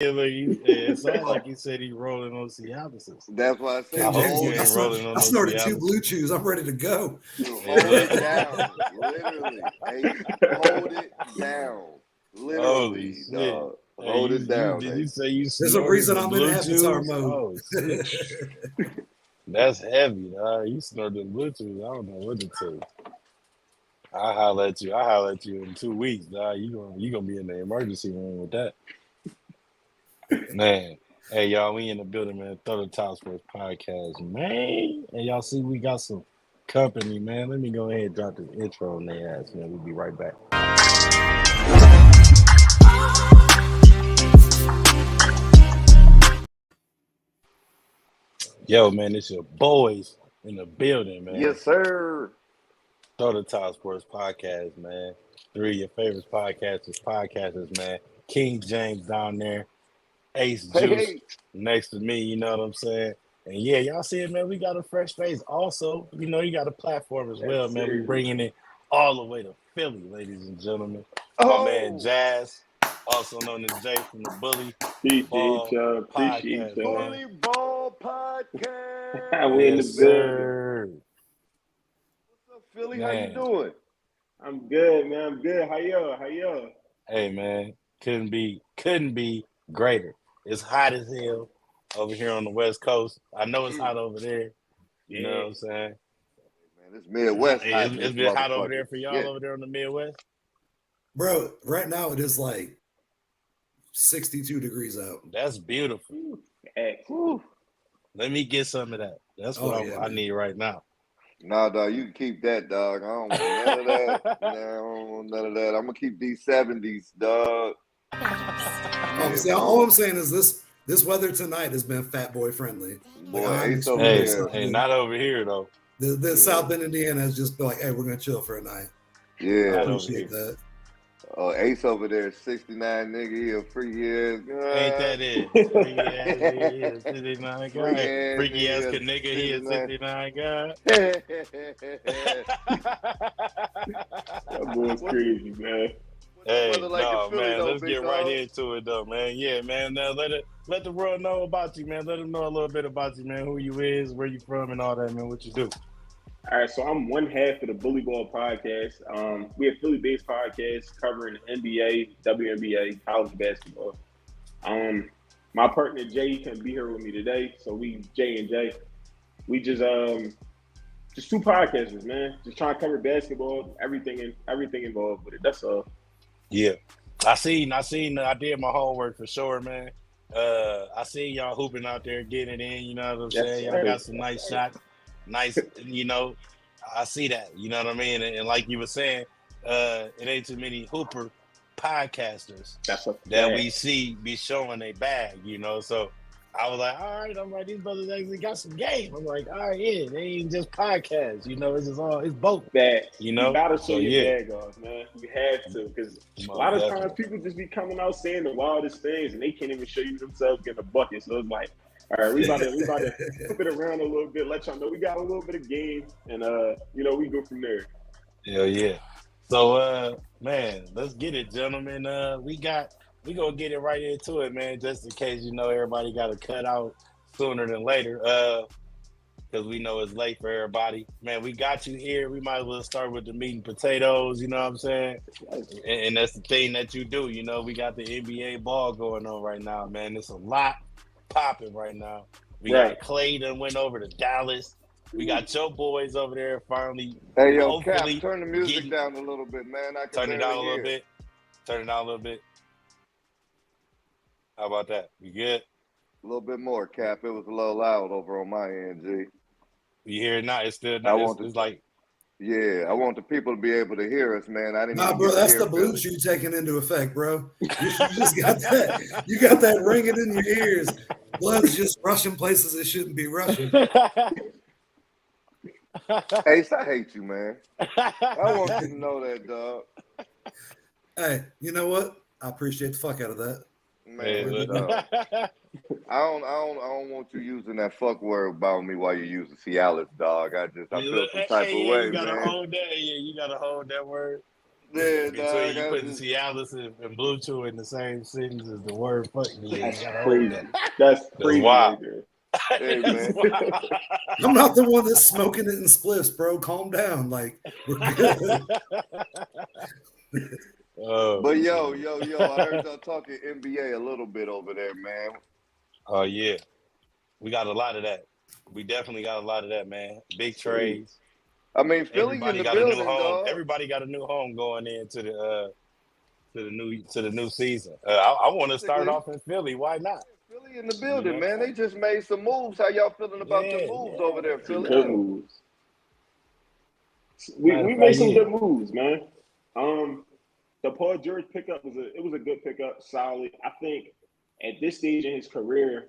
Yeah, look, it sounds like he said he's rolling on Cialis. That's why I say I King hope James, you hold I, ain't it, snort, rolling on I no snorted 2 Cialis. Blue Chews. I'm ready to go. hold it down. Literally. Hey, hold it down. Holy Literally, shit. dog. Hey, Hold it down. did Hey. you say you There's a snorted reason the I'm in Avatar Bluetooth? mode. Oh, shit. That's heavy, dog. You snorted Bluetooth. I don't know what to tell you. I'll holler at you. I'll holler at you in 2 weeks, dog. You gonna be in the emergency room with that. Man. Hey, y'all, we in the building, man. Throw the Top Sports Podcast, man. And y'all see we got some company, man. Let me go ahead and drop this intro on their ass, man. We'll be right back. Yo, man, it's your boys in the building, man. Yes, sir. Throw the Top Sports Podcast, man. 3 of your favorite podcasters, man. King James down there, Ace Juice Hey. next to me, you know what I'm saying? And yeah, y'all see it, man. We got a fresh face. Also, you got a platform as well, man. We bringing it all the way to Philly, ladies and gentlemen. My man Jazz, also known as Jay from the Bully Ball Podcast, man. Bully Ball Podcast. We in the Yes, building. sir. What's up, Philly? Man. How you doing? I'm good, man. I'm good. How y'all? Hey, man, couldn't be greater. It's hot as hell over here on the West Coast. I know it's hot over there. You know what I'm saying? Man, this Midwest Hey, hot. it's been hot over there for y'all over there on the Midwest? Bro, right now it is like 62 degrees out. That's beautiful. Excellent. Let me get some of that. That's what I need right now. Nah, dog, you can keep that, dog. I don't want none of that. Nah, I don't want none of that. I'm gonna keep these 70s, dog. See, all I'm saying is this weather tonight has been fat boy friendly. Boy, Like, Ace over there. Hey, not over here though. The South Bend, Indiana has just been like, hey, we're gonna chill for a night. Yeah, I appreciate that. Ace over there, 69 nigga, he a freaky ass guy. Ain't that it? Freaky ass nigga, he a 69 guy. Freaky ass nigga, he a 69 guy. That boy's crazy, man. Hey, like no, Philly, man, though, let's big get dog. right into it, though, man. Yeah, man, let the world know about you, man. Let them know a little bit about you, man, who you is, where you from, and all that, man, what you do. All right, so I'm one half of the Bully Ball Podcast. We a Philly-based podcast covering NBA, WNBA, college basketball. My partner Jay couldn't be here with me today, so we Jay and Jay. We just 2 podcasters, man. Just trying to cover basketball, everything involved with it. That's all. Yeah, I did my homework for sure, man. I seen y'all hooping out there, getting it in. You know what I'm saying? Y'all got some nice shots, nice. I see that. You know what I mean? And like you were saying, it ain't too many hooper podcasters that we see be showing a bag. So I was like, all right. I'm like, these brothers actually got some game. I'm like, all right, yeah, they ain't just podcasts. It's both. You gotta show your bag off, man. You have to, because a lot of times people just be coming out saying the wildest things and they can't even show you themselves getting a bucket. So it's like, all right, we about to flip it around a little bit, let y'all know we got a little bit of game, and we go from there. Hell yeah. So man, let's get it, gentlemen. We gonna get it right into it, man, just in case everybody got to cut out sooner than later. Because we know it's late for everybody. Man, we got you here. We might as well start with the meat and potatoes, you know what I'm saying? And that's the thing that you do, we got the NBA ball going on right now, man. It's a lot popping right now. We got Clay that went over to Dallas. We got your boys over there finally. Hey, yo, Cap, turn the music down a little bit, man. I can turn it down a little hear. bit. Turn it down a little bit. How about that? You good? A little bit more, Cap. It was a little loud over on my end, G. You hear it now? It's still. It's like. Yeah, I want the people to be able to hear us, man. I didn't. Nah, bro, that's the blue chew taking into effect, bro. You just got that. You got that ringing in your ears. Blood's just rushing places it shouldn't be rushing. Ace, I hate you, man. I want you to know that, dog. Hey, you know what? I appreciate the fuck out of that. Man, I don't want you using that fuck word about me while you're using Cialis, dog. I feel some type of way, you gotta man. hold that. Yeah, you gotta hold that word. Yeah, And so dog. you I put just, Cialis and Blue Chew in the same sentence as the word fuck. Yeah, That's you gotta hold crazy. that. That's That's crazy wild. right there. hey, That's man. wild. I'm not the one that's smoking it in spliffs, bro. Calm down. Like, we're good. Oh, But yo, shit. I heard y'all talking NBA a little bit over there, man. Oh yeah, we got a lot of that. We definitely got a lot of that, man. Big trades. I mean, Philly in Everybody the got a new building, home. dog. Everybody got a new home going into the new season. I want to start Basically, off in Philly. Why not? Philly in the You building, know? man. They just made some moves. How y'all feeling about the Yeah, moves over there, Some Philly? good yeah. moves. Matter We of made fact, some yeah. good moves, man. The Paul George pickup was a good pickup, solid. I think at this stage in his career,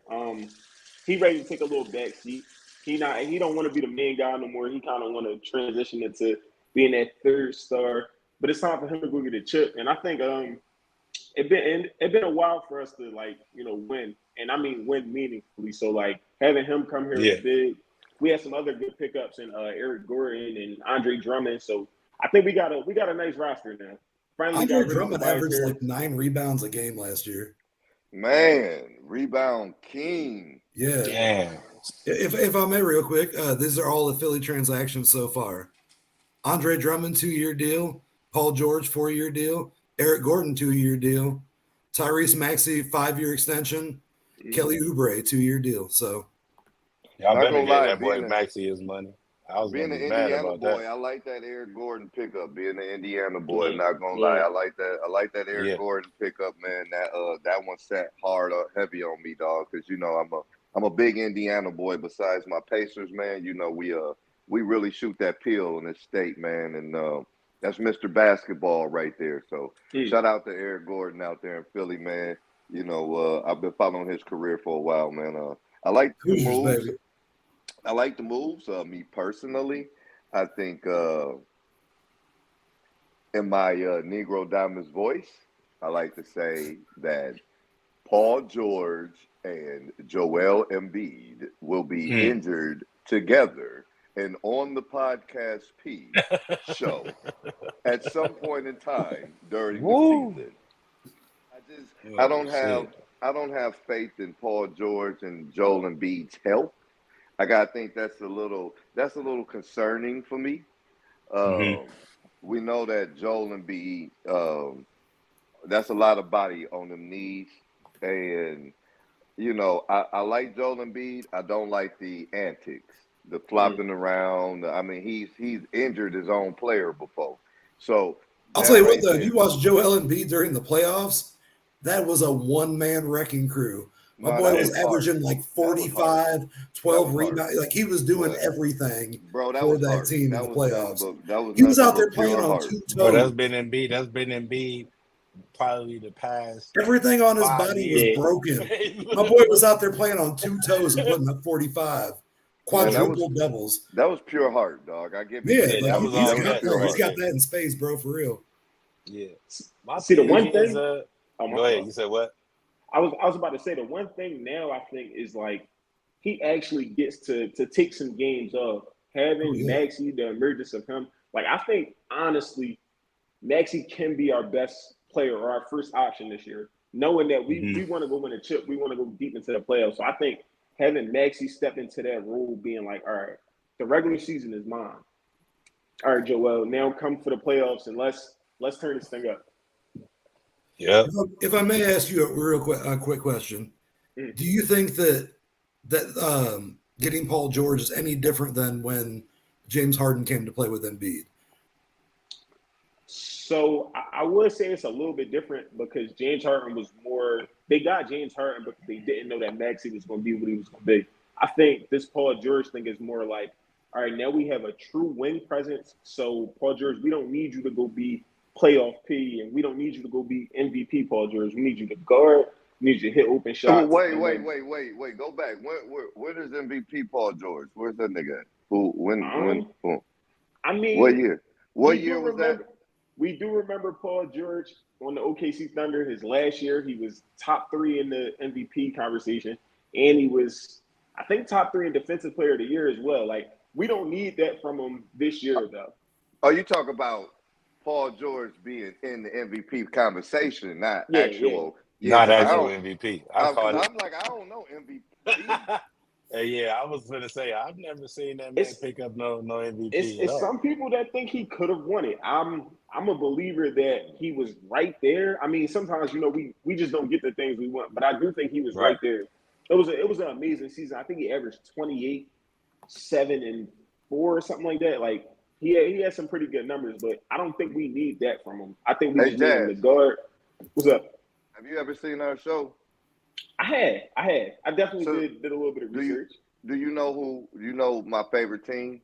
he ready to take a little back seat. He don't want to be the main guy no more. He kind of want to transition into being that third star. But it's time for him to go get a chip. And I think it been a while for us to win, and I mean win meaningfully. So like having him come here Yeah. is big. We had some other good pickups in Eric Gordon and Andre Drummond. So I think we got a nice roster now. Finally Andre got rid of Drummond Tobias averaged Harris. like 9 rebounds a game last year. Man, rebound king. Yeah. Damn. If I may, real quick, these are all the Philly transactions so far. Andre Drummond, 2-year deal. Paul George, 4-year deal. Eric Gordon, 2-year deal. Tyrese Maxey, 5-year extension. Kelly Oubre, 2-year deal. So Y'all Not better gonna get lie, that boy Maxie his money. I was being gonna an be mad Indiana about boy, that. I like that Eric Gordon pickup. Being an Indiana boy, Yeah, not gonna lie, yeah. I like that. I like that Eric Yeah. Gordon pickup, man. That one sat hard, heavy on me, dog. Because I'm a big Indiana boy. Besides my Pacers, man, we really shoot that pill in this state, man, and that's Mr. Basketball right there. So shout out to Eric Gordon out there in Philly, man. I've been following his career for a while, man. I like the Hoosiers, moves. baby. I like the moves. Me personally, I think in my Negro Diamonds voice, I like to say that Paul George and Joel Embiid will be injured together and on the podcast P show at some point in time during the Woo. season. I Oh, shit. don't have faith in Paul George and Joel Embiid's health. I gotta think that's a little concerning for me. We know that Joel Embiid, that's a lot of body on them knees, and I like Joel Embiid. I don't like the antics, the flopping around. I mean, he's injured his own player before, so I'll tell that you what, right though, there. you watch Joel Embiid during the playoffs, that was a one-man wrecking crew. My No, boy that was was harsh. averaging like That was harsh. 45, That 12 was harsh. rebounds. Like he was doing But everything bro, that for was that harsh. team in That the was nothing playoffs. but that was He was nothing out there but playing pure on heart. 2 Bro, toes. that's been Embiid probably the past Everything on his 5 body was years. broken. My boy was out there playing on 2 toes and putting up 45, Man, quadruple doubles. that was pure heart, dog. I give you Yeah, that. Yeah, like that That was he's that all was got guts pure that. right He's heart. got there. that in space, bro, for real. Yeah. My See, the thing one is thing. Oh, my go ahead. fault. You said what? I was about to say the one thing now I think is like he actually gets to take some games off. Oh Having yeah. Maxey, the emergence of him, like I think honestly, Maxey can be our best player or our first option this year. Knowing that we want to go win a chip, we want to go deep into the playoffs. So I think having Maxey step into that role, being like, all right, the regular season is mine. All right, Joel, now come for the playoffs and let's turn this thing up. Yeah. If I may ask you a quick question, do you think that getting Paul George is any different than when James Harden came to play with Embiid? So I would say it's a little bit different because James Harden was more. They got James Harden because they didn't know that Maxey was going to be what he was going to be. I think this Paul George thing is more like, all right, now we have a true wing presence. So Paul George, we don't need you to go be playoff P, and we don't need you to go be MVP Paul George. We need you to guard. We need you to hit open Oh, shots. wait. And Go back. Where does MVP Paul George? Where's that nigga at? Who? Who? I mean, What year? What we year do was remember. that? We do remember Paul George on the OKC Thunder. His last year, he was top 3 in the MVP conversation, and he was, I think, top 3 in Defensive Player of the Year as well. Like we don't need that from him this year, though. Oh, you talk about Paul George being in the MVP conversation, not Yeah, actual. Not 'cause actual MVP. I caught I'm it. like, I don't know MVP. Yeah, I was gonna say I've never seen that man pick up no MVP at It's all. some people that think he could have won it. I'm a believer that he was right there. I mean, sometimes we just don't get the things we want, but I do think he was right there. It was an amazing season. I think he averaged 28, 7, and 4 or something like that. Like he had some pretty good numbers, but I don't think we need that from him. I think we Hey, just need him to Jazz. guard. What's up? Have you ever seen our show? I had. I definitely did a little bit of research. Do you know my favorite team?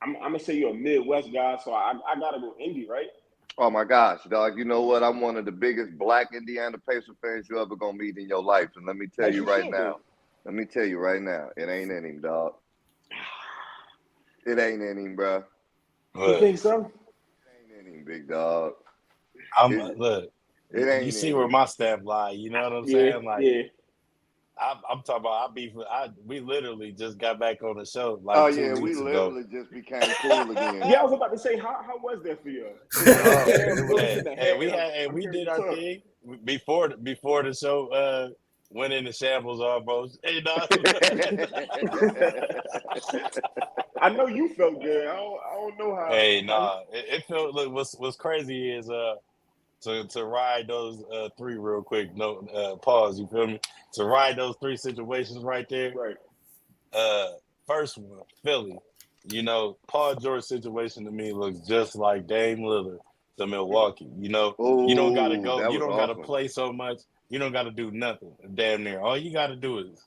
I'm gonna say you're a Midwest guy, so I gotta go Indy, right? Oh my gosh, dog! You know what? I'm one of the biggest Black Indiana Pacer fans you ever gonna meet in your life, and let me tell you right now. Let me tell you right now, it ain't in him, dog. It ain't in him, bro. You think so? It ain't in him, big dog. Look, It ain't you see in where him. my stamp lie. You know what I'm saying? Like, yeah. I'm talking about. We literally just got back on the show like 2 weeks we ago. literally just became cool again. Yeah, I was about to say, how was that for you? We did our thing before the show went into shambles almost. Hey, dog. I know you felt good. I don't know how. Hey, nah, it felt. Look, what's crazy is to ride those 3 real quick. No pause. You feel me? To ride those 3 situations right there. Right. First one, Philly. Paul George situation to me looks just like Dame Lillard to Milwaukee. You don't gotta go. You don't gotta play so much. You don't gotta do nothing. Damn near. All you gotta do is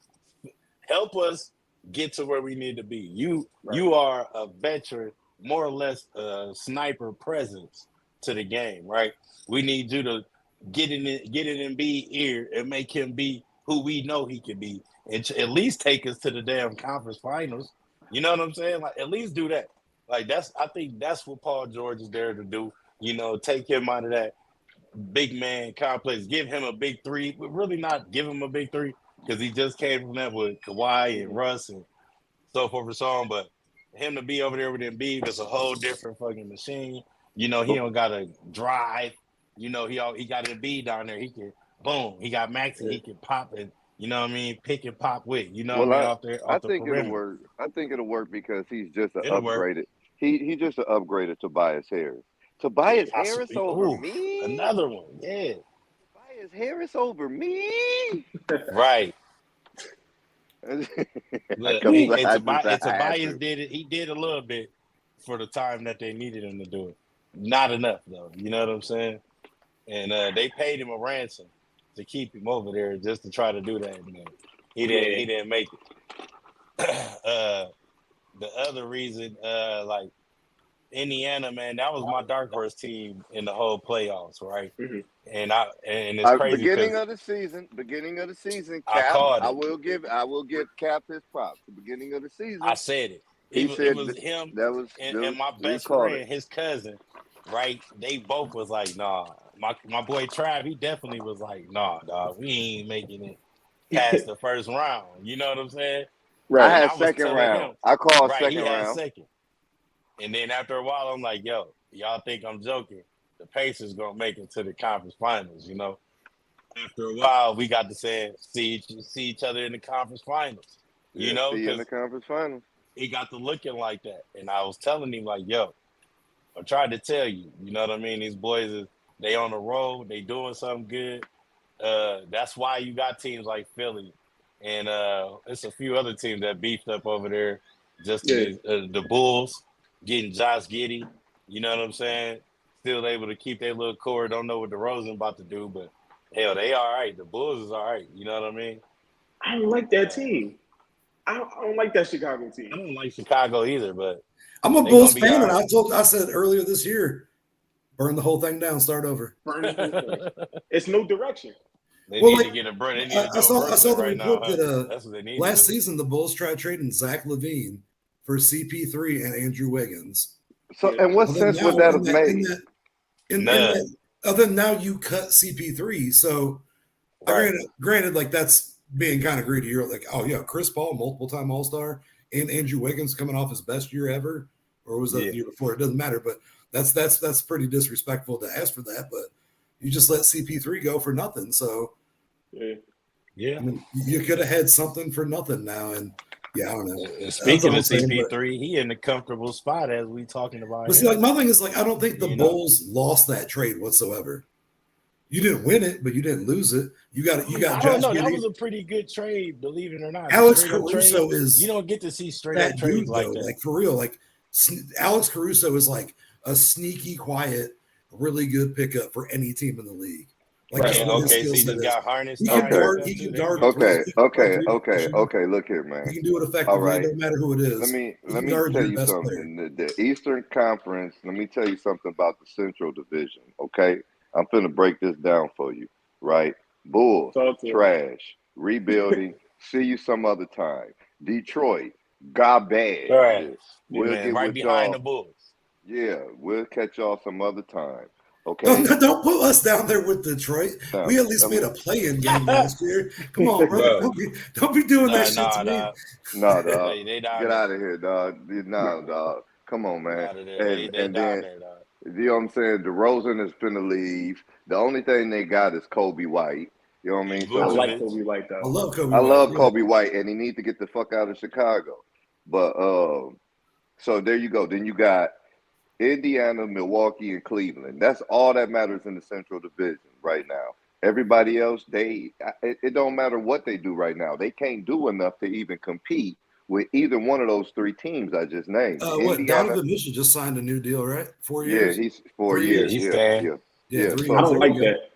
help us get to where we need to be. You are a veteran, more or less a sniper presence to the game, right? We need you to get in Embiid's ear and make him be who we know he can be, and at least take us to the damn conference finals. You know what I'm saying? Like, at least do that. Like, I think that's what Paul George is there to do. Take him out of that big man complex, give him a big 3, but really not give him a big 3 because he just came from that with Kawhi and Russ and so forth and so on. But him to be over there with Embiid is a whole different fucking machine. He don't gotta drive. He got Embiid down there. He can boom. He got Maxey. He can pop and pick and pop with. Off the perimeter. It'll work. I think it'll work because he's just an upgraded. He just an upgraded Tobias Harris. Tobias Harris over me. Another one, yeah. Tobias Harris over me. Right. Look, Tobias did it. He did a little bit for the time that they needed him to do it. Not enough though. You know what I'm saying? And they paid him a ransom to keep him over there just to try to do that. Man. He didn't make it. The other reason, like Indiana, man, that was my dark horse team in the whole playoffs, right? Mm-hmm. And it's crazy. Beginning of the season, Cap. I will give Cap his props. The beginning of the season, I said it. It was him and my best friend, his cousin, right? They both was like, nah. My boy Trav, he definitely was like, nah, dog, we ain't making it past the first round. You know what I'm saying? Right. I had second round. I called second round. Second. And then after a while, I'm like, yo, y'all think I'm joking? The Pacers gonna make it to the conference finals, After a while, we got to see each other in the conference finals, see in the conference finals. He got to looking like that, and I was telling him like, yo, I tried to tell you, you know what I mean? These boys they on the road, they doing something good. That's why you got teams like Philly, and it's a few other teams that beefed up over there. Just the Bulls getting Josh Giddey, you know what I'm saying? Still able to keep their little core. Don't know what DeRozan about to do, but hell, they all right. The Bulls is all right. You know what I mean? I don't like that team. I don't like that Chicago team. I don't like Chicago either, but I'm a Bulls fan, and I said earlier this year, burn the whole thing down, start over. Burn the whole thing. It's no direction. They need to get a break. I saw the report that that's what they need. Last season, the Bulls tried trading Zach LaVine for CP3 and Andrew Wiggins. So, and what sense would that have made? Other than now, you cut CP3. So, granted, like that's being kind of greedy. You're like, oh yeah, Chris Paul, multiple-time All-Star, and Andrew Wiggins coming off his best year ever, or was that the year before? It doesn't matter. But That's pretty disrespectful to ask for that, but you just let CP3 go for nothing. So yeah. I mean, you could have had something for nothing now, and yeah, I don't know. Speaking of CP3, he in a comfortable spot as we talking about. But see, like my thing is like I don't think the Bulls lost that trade whatsoever. You didn't win it, but you didn't lose it. You got I don't know. That was a pretty good trade, believe it or not. Alex Caruso is you don't get to see straight up trades like that. Like for real, like Alex Caruso is like a sneaky, quiet, really good pickup for any team in the league. Like he just got harnessed. He can guard. Okay. Look here, man. He can do it effectively. All right. No matter who it is. Let me tell you something. The Eastern Conference. Let me tell you something about the Central Division. Okay, I'm finna break this down for you. Right, Bulls, trash, rebuilding. See you some other time. Detroit, garbage. Right. We'll get right behind the Bulls. Yeah, we'll catch y'all some other time. Okay. Don't put us down there with Detroit. No, we at least made a play-in game last year. Come on, bro. Don't be doing that shit to me. No, dog. Get out of here, dog. No, dog. Come on, man. And then, you know what I'm saying? DeRozan is finna leave. The only thing they got is Kobe White. You know what I mean? So, I like Kobe White, though. I love Kobe White, and he needs to get the fuck out of Chicago. But so there you go. Then you got Indiana, Milwaukee, and Cleveland. That's all that matters in the Central Division right now. Everybody else, it don't matter what they do right now. They can't do enough to even compete with either one of those three teams I just named. Donovan Mitchell just signed a new deal, right? 4 years? Yeah, he's 4 years. Yeah. So I don't like that.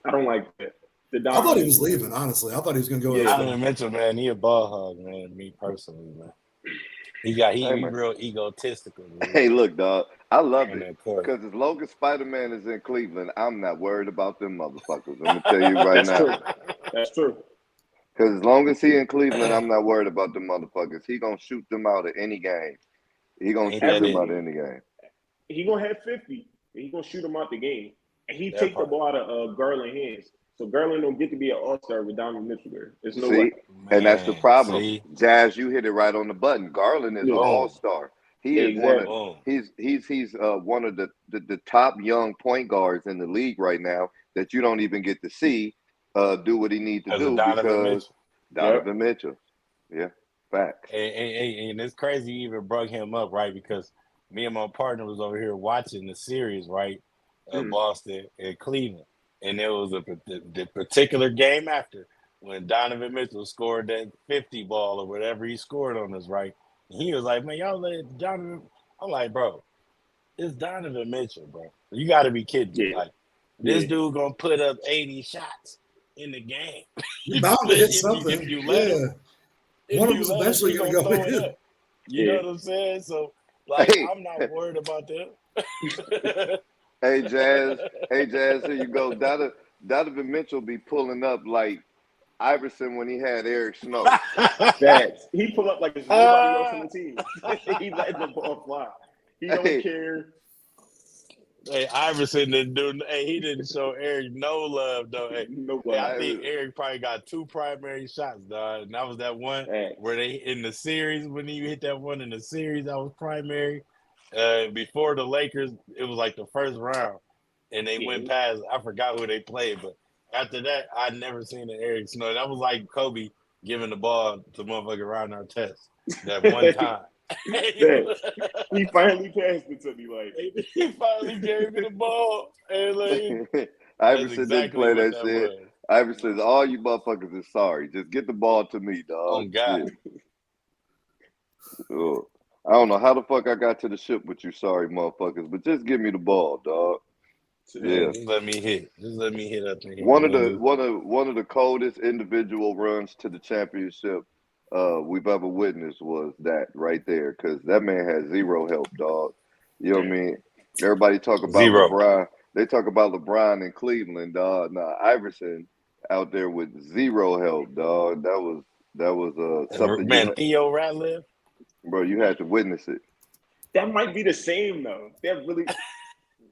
I don't like that. I thought he was leaving, honestly. I thought he was going to go. Donovan Mitchell, man, he a ball hog, man, me personally, man. He real egotistical. Man. Hey, look, dog. I love it because as long as Spider-Man is in Cleveland, I'm not worried about them motherfuckers. I'm gonna tell you right now. That's true. Because as long as he in Cleveland, I'm not worried about them motherfuckers. He gonna shoot them out of any game. He gonna shoot them out of any game. He gonna have 50. He gonna shoot them out the game, and he take the ball out of Garland's hands. So Garland don't get to be an all-star with Donovan Mitchell there. There's no way. And that's the problem. Jazz, you hit it right on the button. Garland is an all-star. He is he's one of the top young point guards in the league right now that you don't even get to see do what he needs to do because Donovan Mitchell. Yeah, fact. And it's crazy you even brought him up, right? Because me and my partner was over here watching the series, right? Boston and Cleveland. And there was the particular game after when Donovan Mitchell scored that 50 ball or whatever he scored on us, right? And he was like, man, y'all let Donovan. I'm like, bro, it's Donovan Mitchell, bro. You got to be kidding me. Like, this dude going to put up 80 shots in the game. You're bound to hit something. If you let him. One of them's eventually going to go in. You know what I'm saying? So, like, I'm not worried about that. Hey, Jazz, here you go. Donovan Mitchell be pulling up like Iverson when he had Eric Snow. He pull up like there's nobody else on the team. He let the ball fly. He don't care. Hey, Iverson didn't do. Hey, he didn't show Eric no love though. Hey, I think Eric probably got 2 primary shots, dog. And that was that one where they in the series when he hit that one in the series that was primary. Before the Lakers, it was like the first round, and they went past. I forgot who they played, but after that, I'd never seen an Eric Snow. That was like Kobe giving the ball to motherfucker around our test that one time. He finally passed it to me. Like he finally gave me the ball, and like Iverson didn't play that shit. Iverson says, "All you motherfuckers is sorry. Just get the ball to me, dog." Oh God. Oh. I don't know how the fuck I got to the ship with you, sorry motherfuckers, but just give me the ball, dog. Yeah, just let me hit. Just let me hit up in here. One of the coldest individual runs to the championship we've ever witnessed was that right there, because that man had zero help, dog. You know what I mean? Everybody talk about LeBron. They talk about LeBron in Cleveland, dog. Nah, Iverson out there with zero help, dog. That was something. Man, Theo Ratliff. Bro, you had to witness it. That might be the same though. That really,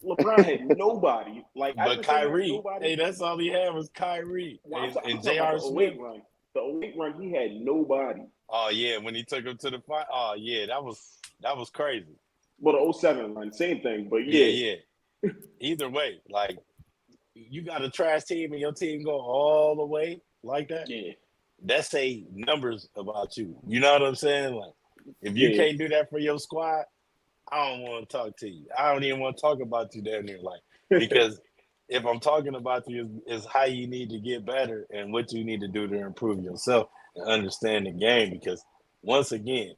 LeBron had nobody. Like, but Kyrie, hey, that's all he had was Kyrie and J.R. Smith. The 08 run, he had nobody. Oh yeah, when he took him to the fight. Oh yeah, that was crazy. Well, the 07 line, same thing, but Yeah. Either way, like you got a trash team and your team go all the way like that. Yeah. That say numbers about you. You know what I'm saying? Like if you can't do that for your squad, I don't want to talk to you. I don't even want to talk about you down there, like because if I'm talking about you, is how you need to get better and what you need to do to improve yourself and understand the game. Because once again,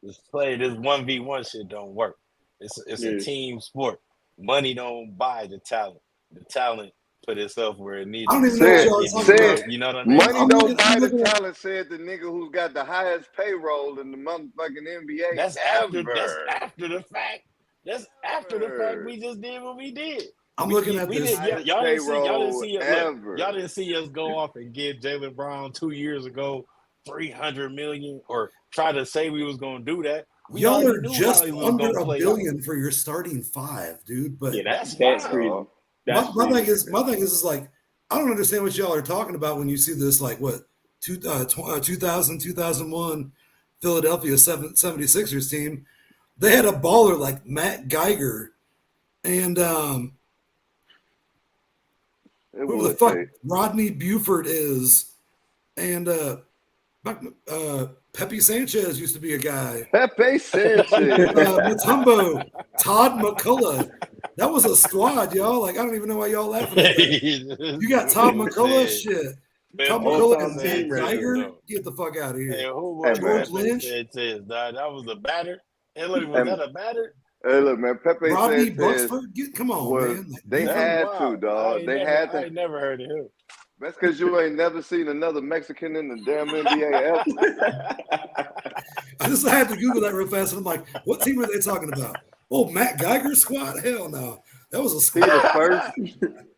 this 1v1 shit don't work. It's a team sport. Money don't buy the talent. The talent put itself where it needs I to don't be. even know what y'all are talking about. You know what I mean? Money don't buy the talent, said the nigga who's got the highest payroll in the motherfucking NBA. That's after the fact. That's after the fact we just did what we did. I'm looking at this. Y'all didn't see us go off and give Jaylen Brown 2 years ago $300 million or try to say we was gonna do that. Y'all are just under $1 billion for your starting five, dude. But that's crazy. My thing is like I don't understand what y'all are talking about when you see this like 2000-2001 Philadephia 76ers team. They had a baller like Matt Geiger and who the fuck Rodney Buford is, and Pepe Sanchez used to be a guy. Pepe Sanchez, Mutombo, Todd McCullough. That was a squad, y'all. Like I don't even know why y'all laughing at that. You got Todd McCullough, shit. Todd McCullough and Matt Geiger. Get the fuck out of here. Hey, who was George Lynch? That was a batter. Hey, look, was that a batter? Hey, look, man, Pepe Rodney Sanchez. Buxford? Come on, man. Like, they had to, dog. I ain't never heard of him. That's because you ain't never seen another Mexican in the damn NBA ever. I just had to Google that real fast, and I'm like, what team are they talking about? Oh, Matt Geiger squad? Hell no. That was a squad.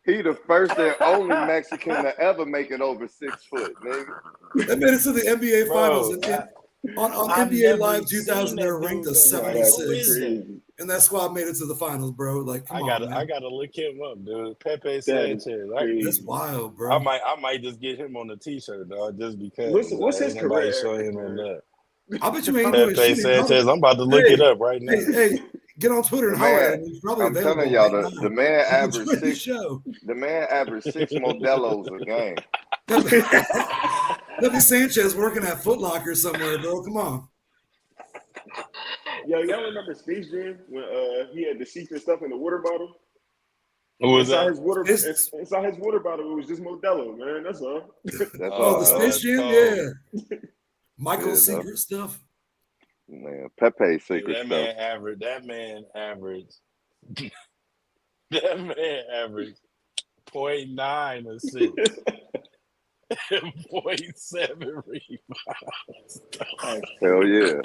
He the first and only Mexican to ever make it over 6 foot, nigga. They made it to the NBA Finals. On NBA Live 2000, they were ranked as 76. And that squad made it to the finals, bro. Like, come on, man. I gotta look him up, dude. Pepe Sanchez. That's wild, bro. I might just get him on the t-shirt, dog, just because. What's his career? Show him on that. I bet you ain't doing Pepe Sanchez. I'm about to look it up right now. Hey, get on Twitter and holler at him. He's probably available. I'm telling y'all, right the man averaged six Modelos a game. Pepe Sanchez working at Foot Locker somewhere, bro. Come on. Yo, y'all remember Space Jam when he had the secret stuff in the water bottle? Who was that? Inside his water bottle, it was just Modelo, man. That's all. The Space Jam, yeah. Michael's secret stuff. Man, Pepe's secret stuff. That man averaged 0.9 assists. 0.7 rebounds. Hell yeah.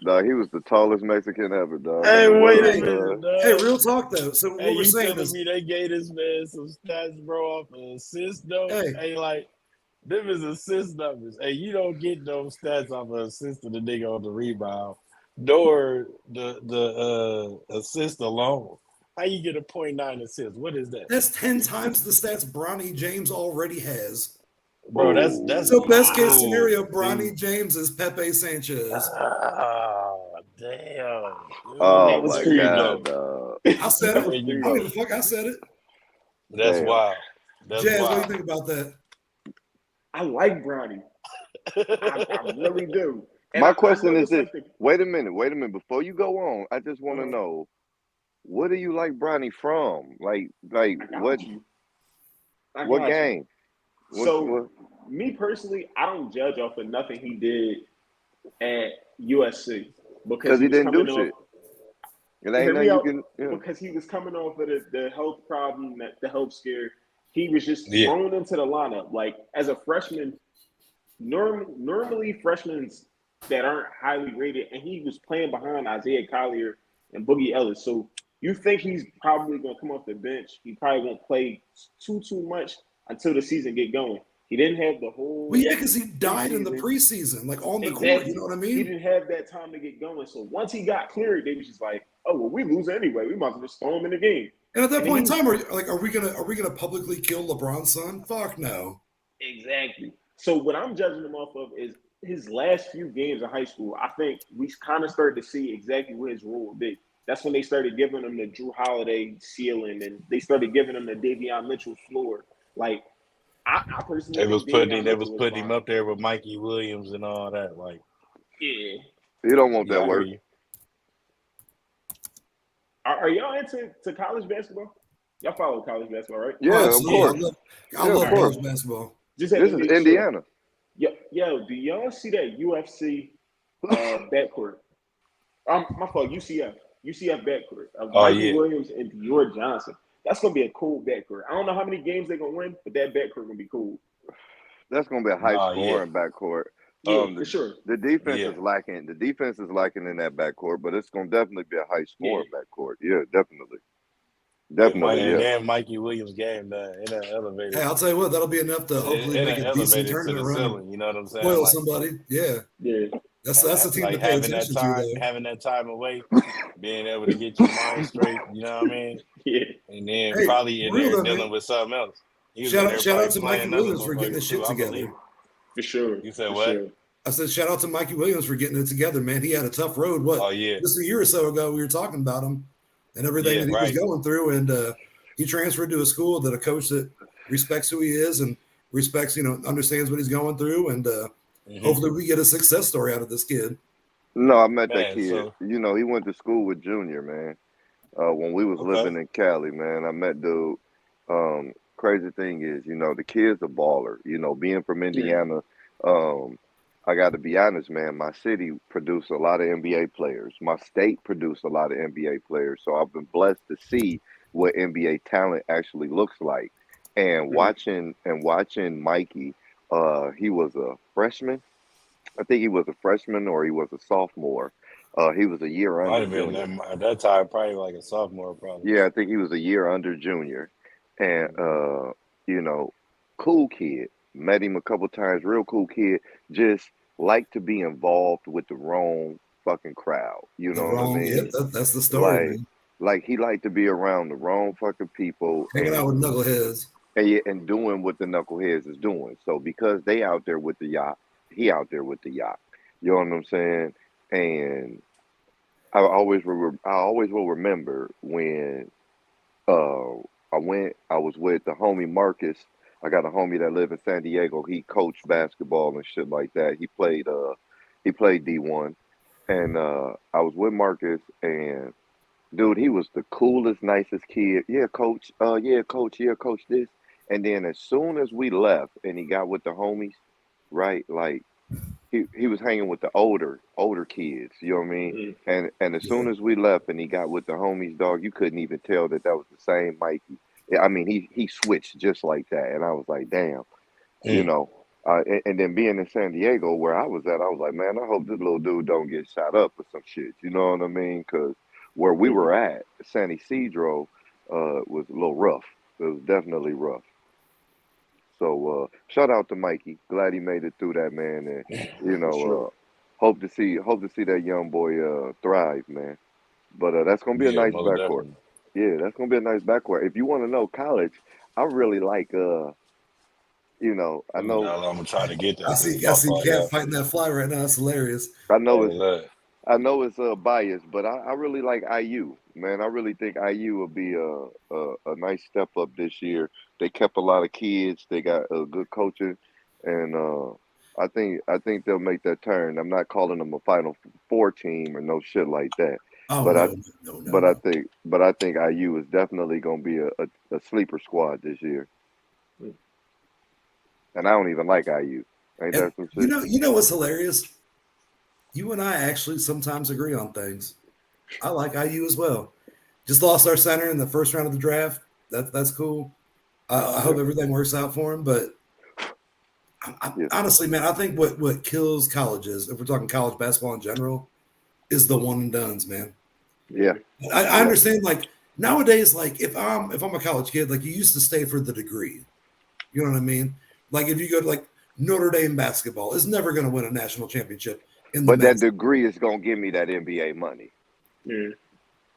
Dog, he was the tallest Mexican ever, dog. Hey, wait a minute, dog. Hey, real talk, though. So what we're saying is... me they gave this man some stats, bro, off an assist, though? Hey, like, them is assist numbers. Hey, you don't get those stats off an assist to the nigga on the rebound, nor the assist alone. How you get a 0.9 assist? What is that? That's 10 times the stats Bronny James already has. Bro, that's so best case scenario. Bronny James is Pepe Sanchez. Oh, damn. Oh my god, I said it. I don't give a fuck. I said it. That's wild. Jazz, what do you think about that? I like Bronny. I really do. And my question is this. Wait a minute. Before you go on, I just want to know, what do you like Bronny from? Like what game? Me personally, I don't judge off of nothing he did at USC because he didn't do shit. Because he was coming off of the health problem, the health scare. He was just thrown into the lineup. Like as a freshman, normally freshmen that aren't highly rated, and he was playing behind Isaiah Collier and Boogie Ellis. So you think he's probably going to come off the bench. He probably won't play too much until the season get going. He didn't have the whole... Well, yeah, because he died in the preseason, like on the court, you know what I mean? He didn't have that time to get going. So once he got cleared, they was just like, oh, well, we lose anyway. We might as well just throw him in the game. And at that point in time, are we gonna publicly kill LeBron's son? Fuck no. Exactly. So what I'm judging him off of is his last few games in high school, I think we kind of started to see exactly what his role would be. That's when they started giving him the Drew Holiday ceiling, and they started giving him the Davion Mitchell floor. Like, I personally They was think putting Davion they was Mitchell is putting him fine. up there with Mikey Williams and all that. Like, Yeah. You don't want yeah, that I hear work. you. Are y'all into college basketball? Y'all follow college basketball, right? Oh, Yeah, of absolutely. I course. love, I Yeah, of love All right. course. college basketball. Just had This to is make sure. Indiana. Yo, do y'all see that UFC backcourt? My fault, UCF. UCF backcourt of Oh Mikey yeah, Williams and Dior Johnson. That's gonna be a cool backcourt. I don't know how many games they're gonna win, but that backcourt gonna be cool. That's gonna be a high no, yeah, scoring backcourt. Yeah, for sure. The defense yeah. is lacking. The defense is lacking in that backcourt, but it's gonna definitely be a high Yeah, scoring backcourt. Yeah, definitely, Yeah, Mike, definitely. and Yeah. then Mikey Williams game it done Hey, elevated. I'll tell you what, that'll be enough to hopefully It make done a decent elevated to tournament the run and ceiling. You know what I'm saying? spoil Like, somebody. Yeah, yeah, that's the team to like pay attention to, though. having that time away, being able to get your mind straight. You know what I mean? yeah. And then Hey, probably for in real there though, dealing man. with something else. He was in there Shout probably out to Mikey playing other Williams for getting his motherfuckers shit too. I together. believe. For sure. You said For what? sure. I said, shout out to Mikey Williams for getting it together, man. He had a tough road. Oh What, yeah, just a year or so ago, we were talking about him and everything yeah, that he was right. going through. And he transferred to a school that a coach that respects who he is and respects, understands what he's going through. And hopefully we get a success story out of this kid. No, I met that Man, kid. so He went to school with Junior, man. When we was okay. living in Cali, man, I met dude. Crazy thing is, the kid's a baller. Being from Yeah. Indiana, I got to be honest, man. My city produced a lot of NBA players. My state produced a lot of NBA players. So I've been blessed to see what NBA talent actually looks like. And watching Mikey, he was a freshman. I think he was a freshman or he was a sophomore. He was a year Might under have been Junior. at that time probably like a sophomore probably. Yeah, I think he was a year under Junior. And cool kid. Met him a couple times, real cool kid. Just like to be involved with the wrong fucking crowd. You The know what I wrong, mean? yep, that's the story, Like man. like he liked to be around the wrong fucking people Hanging out with knuckleheads. and doing what the knuckleheads is doing. So because they out there with the yacht, he out there with the yacht. You know what I'm saying? And I always will remember when I was with the homie Marcus. I got a homie that live in San Diego. He coached basketball and shit like that. He played D1. And I was with Marcus, and dude, he was the coolest, nicest kid. Yeah, coach. Yeah, coach. Yeah, coach. This. And then as soon as we left, and he got with the homies, right? Like he was hanging with the older kids. You know what I mean? Mm. And as Yeah. soon as we left, and he got with the homies, dog, you couldn't even tell that was the same Mikey. Yeah, I mean, he switched just like that, and I was like, damn, you Mm. know. And then being in San Diego, where I was at, I was like, man, I hope this little dude don't get shot up or some shit. You know what I mean? Because where we Mhm. were at, San Isidro, was a little rough. It was definitely rough. So shout out to Mikey. Glad he made it through that, man. And For sure. hope to see that young boy thrive, man. But that's gonna be a Yeah, nice most backcourt. definitely. Yeah, that's gonna be a nice backcourt. If you want to know college, I really like I You know know, I'm gonna try to get I that see bitch. I My see fault, Cat yeah. fighting that fly right now. It's hilarious. I know Hey, it's look. I know it's biased, but I really like IU, man. I really think IU will be a nice step up this year. They kept a lot of kids. They got a good coaching, and I think they'll make that turn. I'm not calling them a Final Four team or no shit like that, Oh but I no. but I think IU is definitely gonna be a sleeper squad this year. And I don't even like IU. Ain't And that some shit? you know what's hilarious? You and I actually sometimes agree on things. I like IU as well. Just lost our center in the first round of the draft. That's cool. I Yeah, hope everything works out for him. But yeah, honestly, man, I think what kills colleges, if we're talking college basketball in general, is the one and dones, man. yeah, Yeah. I yeah. understand, like nowadays, like if I'm a college kid, like you used to stay for the degree. You know what I mean? Like if you go to like Notre Dame basketball is never going to win a national championship in the But that men's. degree is gonna give me that NBA money. Yeah.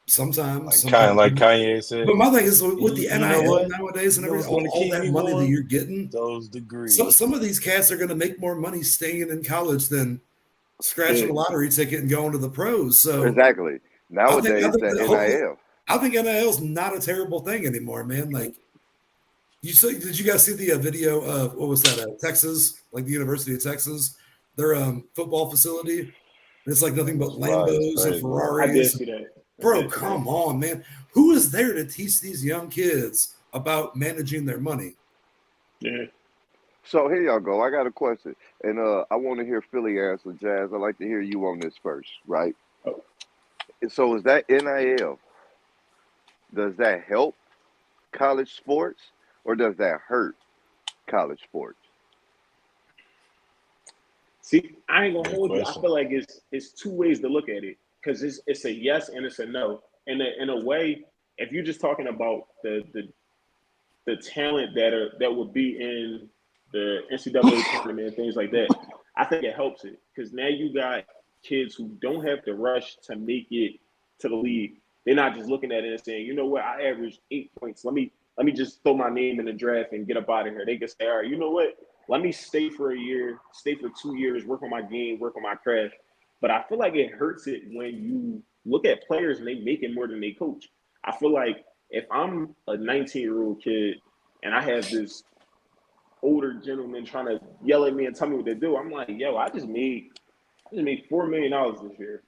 Sometimes. Kind of like Kanye said. But my thing is with the You know NIL what? nowadays and You know what's everything, gonna all keep that me money that going? you're getting, Those degrees. some of these cats are going to make more money staying in college than scratching a lottery ticket and going to the pros. So exactly. Nowadays, the NIL. I think NIL is not a terrible thing anymore, man. Like, did you guys see the video of what was that? Texas, like the University of Texas, their football facility. And it's like nothing but Lambos and Ferraris. I did see that. Bro, come on, man. Who is there to teach these young kids about managing their money? Yeah. So here y'all go. I got a question, and I want to hear Philly answer. Jazz, I'd like to hear you on this first, right? Oh. So is that NIL? Does that help college sports, or does that hurt college sports? See, I ain't gonna hold you. I feel like it's two ways to look at it because it's a yes and it's a no. In a way, if you're just talking about the talent that would be in the NCAA tournament and things like that, I think it helps it because now you got kids who don't have to rush to make it to the league. They're not just looking at it and saying, you know what, I averaged 8 points. Let me just throw my name in the draft and get up out of here. They can say, all right, you know what? Let me stay for a year, stay for 2 years, work on my game, work on my craft. But I feel like it hurts it when you look at players and they making more than they coach. I feel like if I'm a 19-year-old kid and I have this older gentleman trying to yell at me and tell me what to do, I'm like, yo, I just made $4 million this year.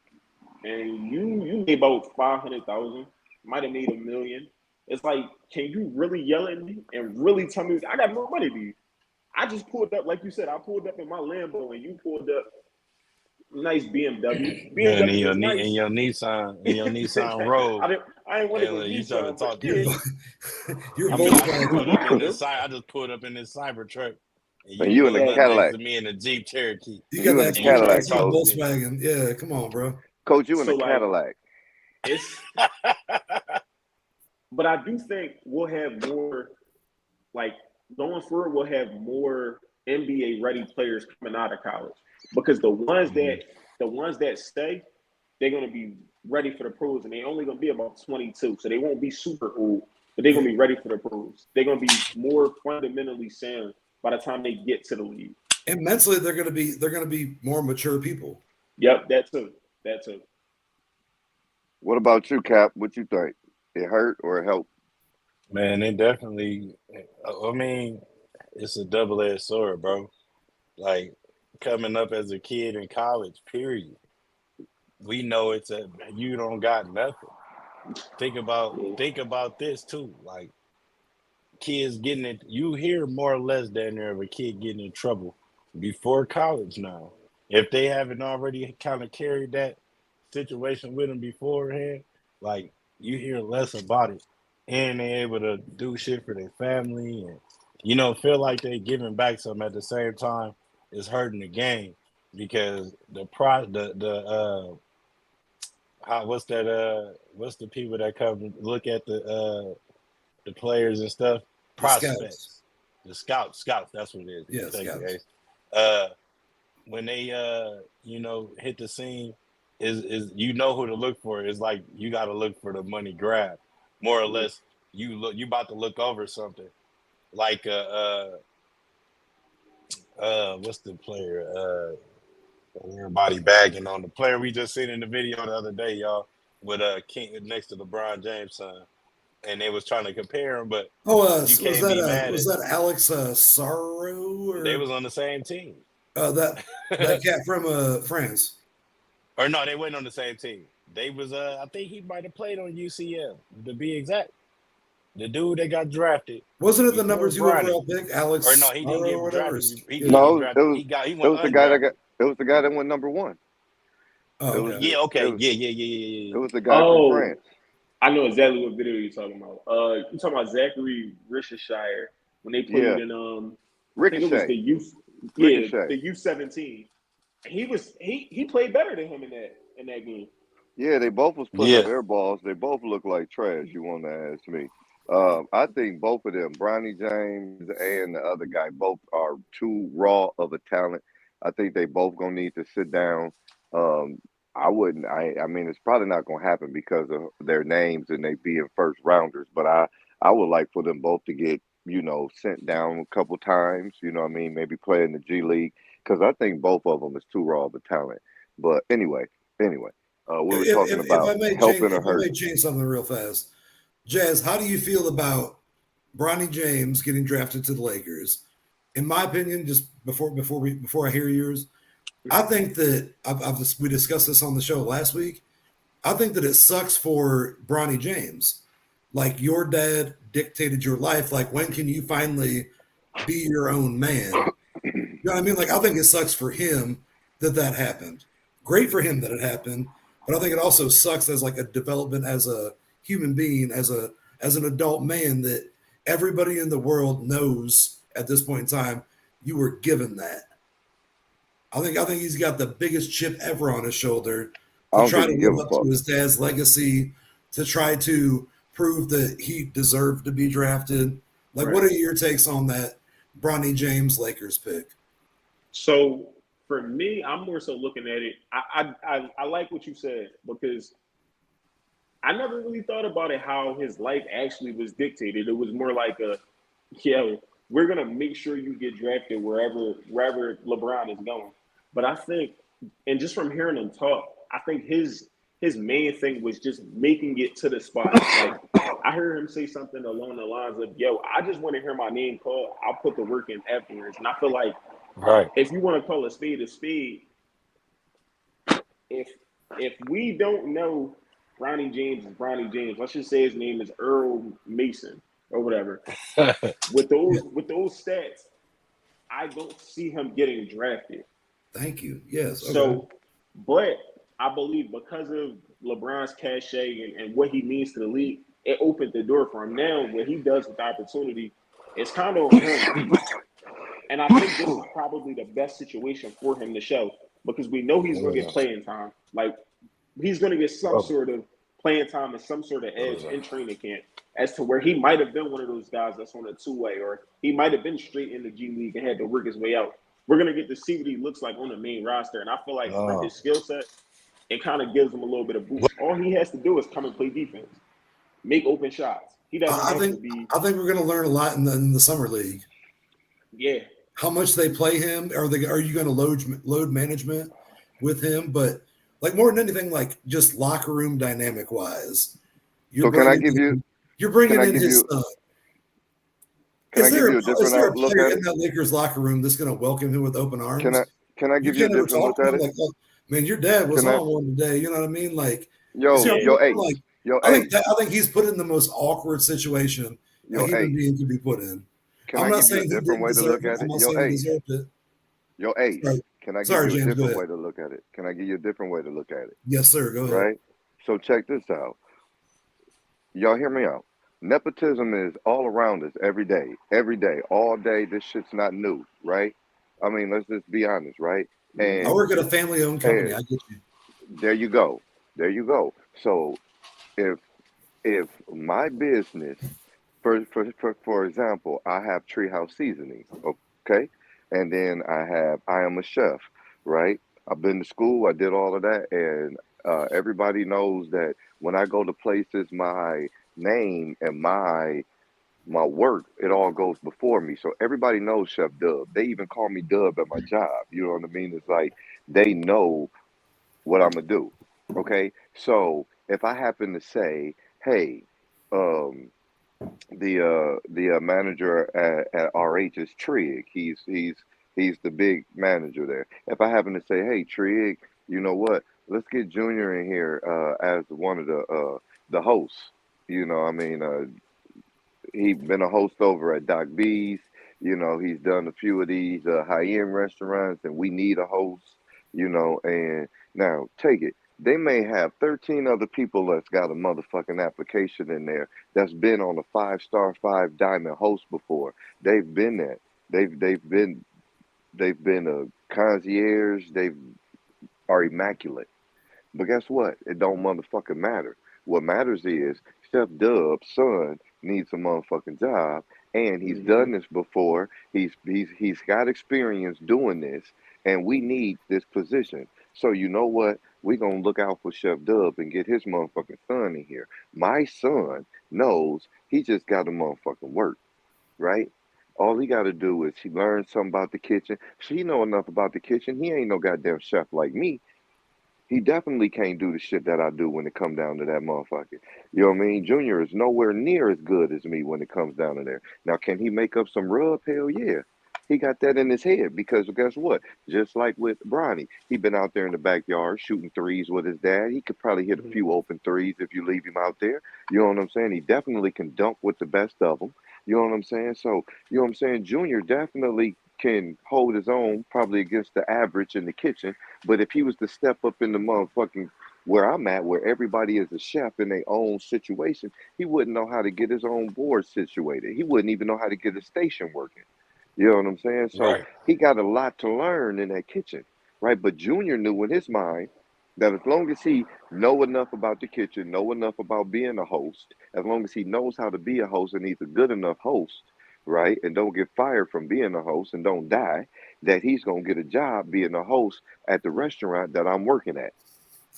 And you made about 500,000, might have made $1 million. It's like, can you really yell at me and really tell me I got more money than you? I just pulled up, like you said, I pulled up in my Lambo and you pulled up nice BMW. BMW is nice. In your Nissan Rogue. I didn't want to go you trying to talk to me. You're I just pulled up in this Cybertruck. And you in the Cadillac. To me in the Jeep Cherokee. You got that Cadillac Volkswagen. Yeah, come on, bro. Coach, you in the Cadillac. But I do think we'll have more, like, going forward, we'll have more NBA ready players coming out of college because the ones that stay, they're going to be ready for the pros, and they're only going to be about 22, so they won't be super old, but they're going to be ready for the pros. They're going to be more fundamentally sound by the time they get to the league. And mentally, they're going to be more mature people. Yep, that too. What about you, Cap? What you think? It hurt or it helped? Man, it definitely. I mean, it's a double-edged sword, bro. Like coming up as a kid in college, period. We know you don't got nothing. Think about this too. Like kids getting it. You hear more or less down there of a kid getting in trouble before college now. If they haven't already kind of carried that situation with them beforehand, like you hear less about it, and they're able to do shit for their family, and feel like they're giving back something at the same time is hurting the game because what's the people that come look at the players and stuff, prospects, the scouts, that's what it is. Yeah, scouts. When they hit the scene, is who to look for. It's like you got to look for the money grab, more or less. You about to look over something, like what's the player? Everybody bagging on the player we just seen in the video the other day, y'all, with King next to LeBron James' son, and they was trying to compare him, but was that Alex Sorrow? Or? They was on the same team. That cat from France. Or no, they weren't on the same team. They was I think he might have played on UCL, to be exact. The dude that got drafted. Wasn't it the number 2 overall pick, Alex? Or no, he didn't get drafted. It was the guy that went number 1. Oh, okay. Yeah. It was the guy from France. I know exactly what video you're talking about. You're talking about Zachary Ricochet when they played in Ricochet. I think it was the youth. Yeah, the U17. He played better than him in that game. Yeah, they both was putting up air balls. They both look like trash. You want to ask me? I think both of them, Bronny James and the other guy, both are too raw of a talent. I think they both gonna need to sit down I wouldn't. I mean, it's probably not going to happen because of their names and they being first rounders. But I would like for them both to get sent down a couple times. You know what I mean? Maybe play in the G League because I think both of them is too raw of a talent. But anyway, we were talking If about I may change, helping or if I may hurting. change something real fast, Jazz, how do you feel about Bronny James getting drafted to the Lakers? In my opinion, just before I hear yours, I think that we discussed this on the show last week. I think that it sucks for Bronny James. Like your dad dictated your life. Like when can you finally be your own man? You know what I mean? Like I think it sucks for him that happened. Great for him that it happened, but I think it also sucks as like a development as a human being, as an adult man that everybody in the world knows at this point in time you were given that. I think he's got the biggest chip ever on his shoulder I to don't try think to he give live a up to fuck. his dad's legacy, to try to prove that he deserved to be drafted. Like, Right. what are your takes on that Bronny James Lakers pick? So for me, I'm more so looking at it. I like what you said because I never really thought about it how his life actually was dictated. It was more like yeah, we're gonna make sure you get drafted wherever LeBron is going. But I think, and just from hearing him talk, I think his main thing was just making it to the spot. Like I heard him say something along the lines of, "Yo, I just want to hear my name called. I'll put the work in afterwards." And I feel like Right. if you want to call a spade, if if we don't know Bronny James is Bronny James, let's just say his name is Earl Mason or whatever. With those stats, I don't see him getting drafted. Thank you. Yes. Okay. So, but I believe because of LeBron's cachet and what he means to the league, it opened the door for him. Now, what he does with the opportunity, it's kind of on him. And I think this is probably the best situation for him to show because we know he's going to get playing time. Like, he's going to get some sort of playing time and some sort of edge in training camp as to where he might have been one of those guys that's on a two-way, or he might have been straight in the G League and had to work his way out. We're going to get to see what he looks like on the main roster. And I feel like for his skill set, it kind of gives him a little bit of boost. All he has to do is come and play defense, make open shots. He doesn't have to be. I think we're going to learn a lot in the summer league. Yeah. How much they play him? Are you going to load management with him? But like more than anything, like just locker room dynamic wise, So can I give you? you're bringing Can I in give his you? son. Can I give you a Is different there a look player at in it? that Lakers locker room that's going to welcome him with open Can I? arms? Can I You give you a can't ever different talk look to at him it? like, oh, man, your dad was Can I? on one today. You know what I mean? Like, you see Yo, what yo, I'm saying? Ace, Like, yo, I Ace, think he's put in the most awkward situation a yo, human Ace. being could be put in. Can I'm I not give you a saying he different didn't way to deserve look it. at I'm it? not Yo, saying he Ace, deserved it. yo, Ace. Sorry, Can I give sorry you a James. Go different ahead. way to look at it? Can I give you a different way to look at it? Yes, sir. Go ahead. Right? So check this out. Y'all hear me out. Nepotism is all around us every day, all day. This shit's not new, right? I mean, let's just be honest, right? I And work at a family-owned company. I get you. there you go. There you go. So if my business, for example, I have Treehouse Seasoning, okay, and then I am a chef, right? I've been to school, I did all of that, and everybody knows that when I go to places, my name and my work, it all goes before me. So everybody knows Chef Dub. They even call me Dub at my job. You know what I mean? It's like they know what I'm gonna do. Okay, so if I happen to say, "Hey, um, the manager at RH is Trig. He's the big manager there." If I happen to say, "Hey, Trig, you know what? Let's get Junior in here as one of the hosts." You know, I mean, he's been a host over at Doc B's. You know, he's done a few of these high-end restaurants, and we need a host. You know, and now take it. They may have 13 other people that's got a motherfucking application in there that's been on a five-star, five diamond host before. They've been there. They've been a concierge. They are immaculate. But guess what? It don't motherfucking matter. What matters is Chef Dub's son needs a motherfucking job, and he's done this before. He's got experience doing this, and we need this position. So you know what? We gonna look out for Chef Dub and get his motherfucking son in here. My son knows he just got to motherfucking work, right? All he got to do is he learn something about the kitchen. She know enough about the kitchen. He ain't no goddamn chef like me. He definitely can't do the shit that I do when it come down to that motherfucker. You know what I mean? Junior is nowhere near as good as me when it comes down to there. Now, can he make up some rub? Hell yeah. He got that in his head because guess what? Just like with Bronny, he been out there in the backyard shooting threes with his dad. He could probably hit a Mhm. few open threes if you leave him out there. You know what I'm saying? He definitely can dunk with the best of them. You know what I'm saying? So, you know what I'm saying? Junior definitely can hold his own probably against the average in the kitchen, but if he was to step up in the motherfucking where I'm at, where everybody is a chef in their own situation, he wouldn't know how to get his own board situated. He wouldn't even know how to get a station working. You know what I'm saying? So Right. he got a lot to learn in that kitchen, right? But Junior knew in his mind that as long as he know enough about the kitchen, know enough about being a host, as long as he knows how to be a host and he's a good enough host, right? And don't get fired from being a host and don't die, that he's gonna get a job being a host at the restaurant that I'm working at.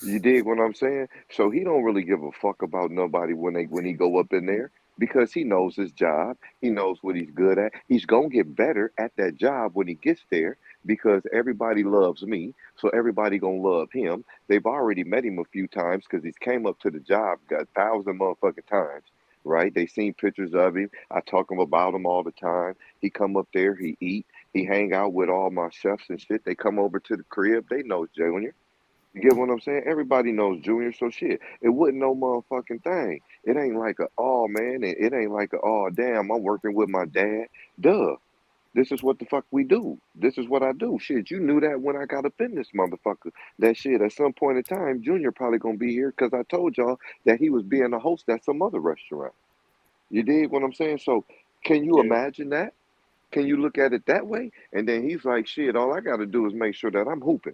You dig what I'm saying? So he don't really give a fuck about nobody when he go up in there because he knows his job. He knows what he's good at. He's gonna get better at that job when he gets there because everybody loves me, so everybody gonna love him. They've already met him a few times because he's came up to the job got 1,000 motherfucking times. Right? They seen pictures of him. I talk about him all the time. He come up there, he eat, he hang out with all my chefs and shit. They come over to the crib. They know Junior. You get what I'm saying? Everybody knows Junior, so shit. It wasn't no motherfucking thing. It ain't like a oh man, and it ain't like a oh damn, I'm working with my dad. Duh. This is what the fuck we do. This is what I do. Shit, you knew that when I got up in this motherfucker. That shit at some point in time, Junior probably gonna be here because I told y'all that he was being a host at some other restaurant. You dig what I'm saying? So can you Yeah. imagine that? Can you look at it that way? And then he's like, shit, all I gotta do is make sure that I'm hooping.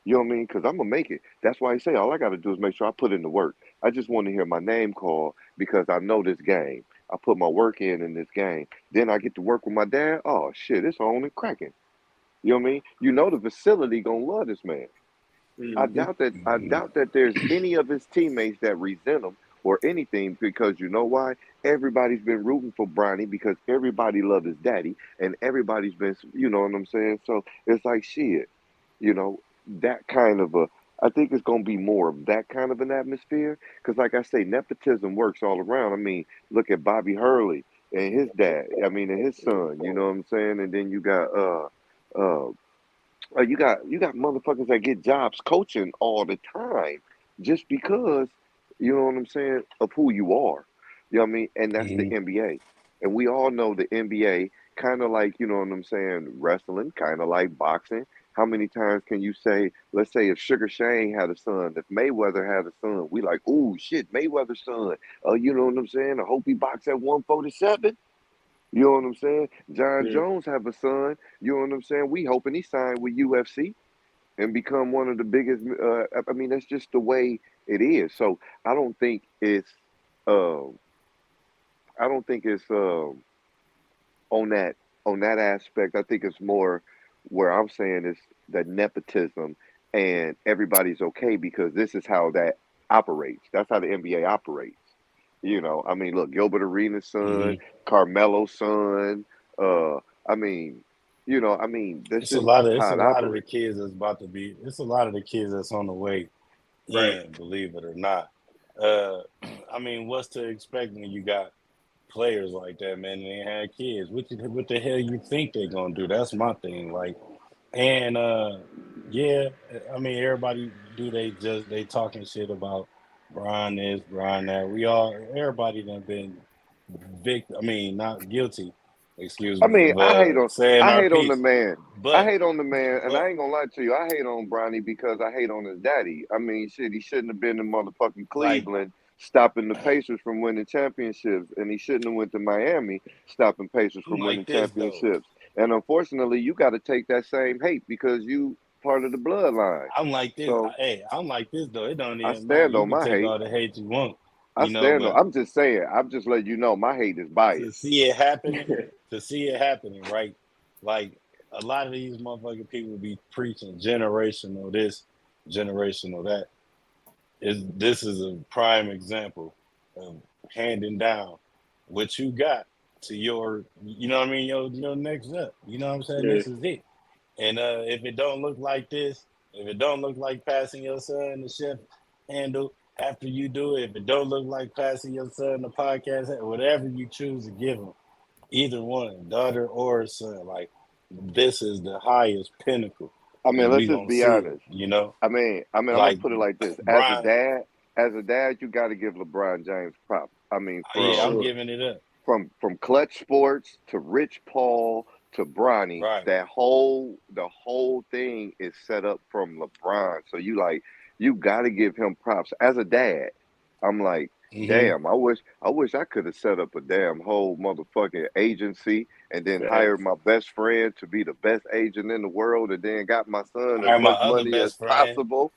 You know what I mean? Because I'm gonna make it. That's why I say all I got to do is make sure I put in the work. I just want to hear my name called because I know this game. I put my work in this game. Then I get to work with my dad. Oh shit, it's on and cracking. You know what I mean? You know the facility gonna love this man. I Hmm. doubt that. I Mhm. doubt that there's any of his teammates that resent him or anything because you know why? Everybody's been rooting for Bronny because everybody loved his daddy and everybody's been, you know what I'm saying? So it's like shit, you know, that kind of a. I think it's gonna be more of that kind of an atmosphere because, like I say, nepotism works all around. I mean, look at Bobby Hurley and his dad. I mean, and his son. You know what I'm saying? And then you got uh you got motherfuckers that get jobs coaching all the time just because you know what I'm saying of who you are. You know what I mean? And that's the Mhm. NBA. And we all know the NBA kind of like, you know what I'm saying, wrestling, kind of like boxing. How many times can you say, let's say if Sugar Shane had a son, if Mayweather had a son, we like, oh shit, Mayweather's son. You know what I'm saying? I hope he box at 147. You know what I'm saying? John Yeah. Jones have a son. You know what I'm saying? We hoping he signed with UFC and become one of the biggest. I mean, that's just the way it is. So I don't think it's. Uh, I don't think it's on that aspect. I think it's more where I'm saying is that nepotism and everybody's okay because this is how that operates. That's how the NBA operates. You know, I mean, look, Gilbert Arenas' son, Mhm. Carmelo's son. Uh, I mean, I mean, that's It's a just lot of how it the operates. kids that's about to be. It's a lot of the kids that's on the way Right. in, believe it or not. Uh, I mean, what's to expect when you got players like that, man? And they had kids. What the hell you think they're gonna do? That's my thing. Like, and yeah, I mean, everybody they talking shit about Brian this, Brian that. Everybody done been victim. I mean, not guilty. Excuse I me, mean, of saying I our hate on the piece. man. I But hate on the man, and but I ain't gonna lie to you. I hate on Bronny because I hate on his daddy. I mean, shit, he shouldn't have been in motherfucking like Cleveland stopping the Pacers from winning championships, and he shouldn't have went to Miami stopping Pacers I'm from winning like this though. championships. And unfortunately, you got to take that same hate because you part of the bloodline. I'm like this. So Hey, I'm like this though. It don't I even matter. stand You on can my take hate. all the hate you want, I stand on. but I'm just saying. I'm just letting you know my hate is to biased. see it happening, right? Like a lot of these motherfucking people be preaching generational this. generational that this is a prime example of handing down what you got to your, you know what I mean, your next up. You know what I'm saying? Yeah. This is it. And if it don't look like this, if it don't look like passing your son the chef handle after you do it, if it don't look like passing your son the podcast, whatever you choose to give him, either one, daughter or son, like this is the highest pinnacle, I mean, and let's we just gonna be see it. honest. You know, I'm gonna like put it like this: Brian. as a dad, you got to give LeBron James props. I mean, Yeah, I'm Sure. giving it up. from Clutch Sports to Rich Paul to Bronny, Right. the whole thing is set up from LeBron. So you got to give him props. As a dad, I'm like, Mm-hmm. damn, I wish I could have set up a damn whole motherfucking agency and then hired Facts. my best friend to be the best agent in the world and then got my son I as have my much other money as best friend. possible.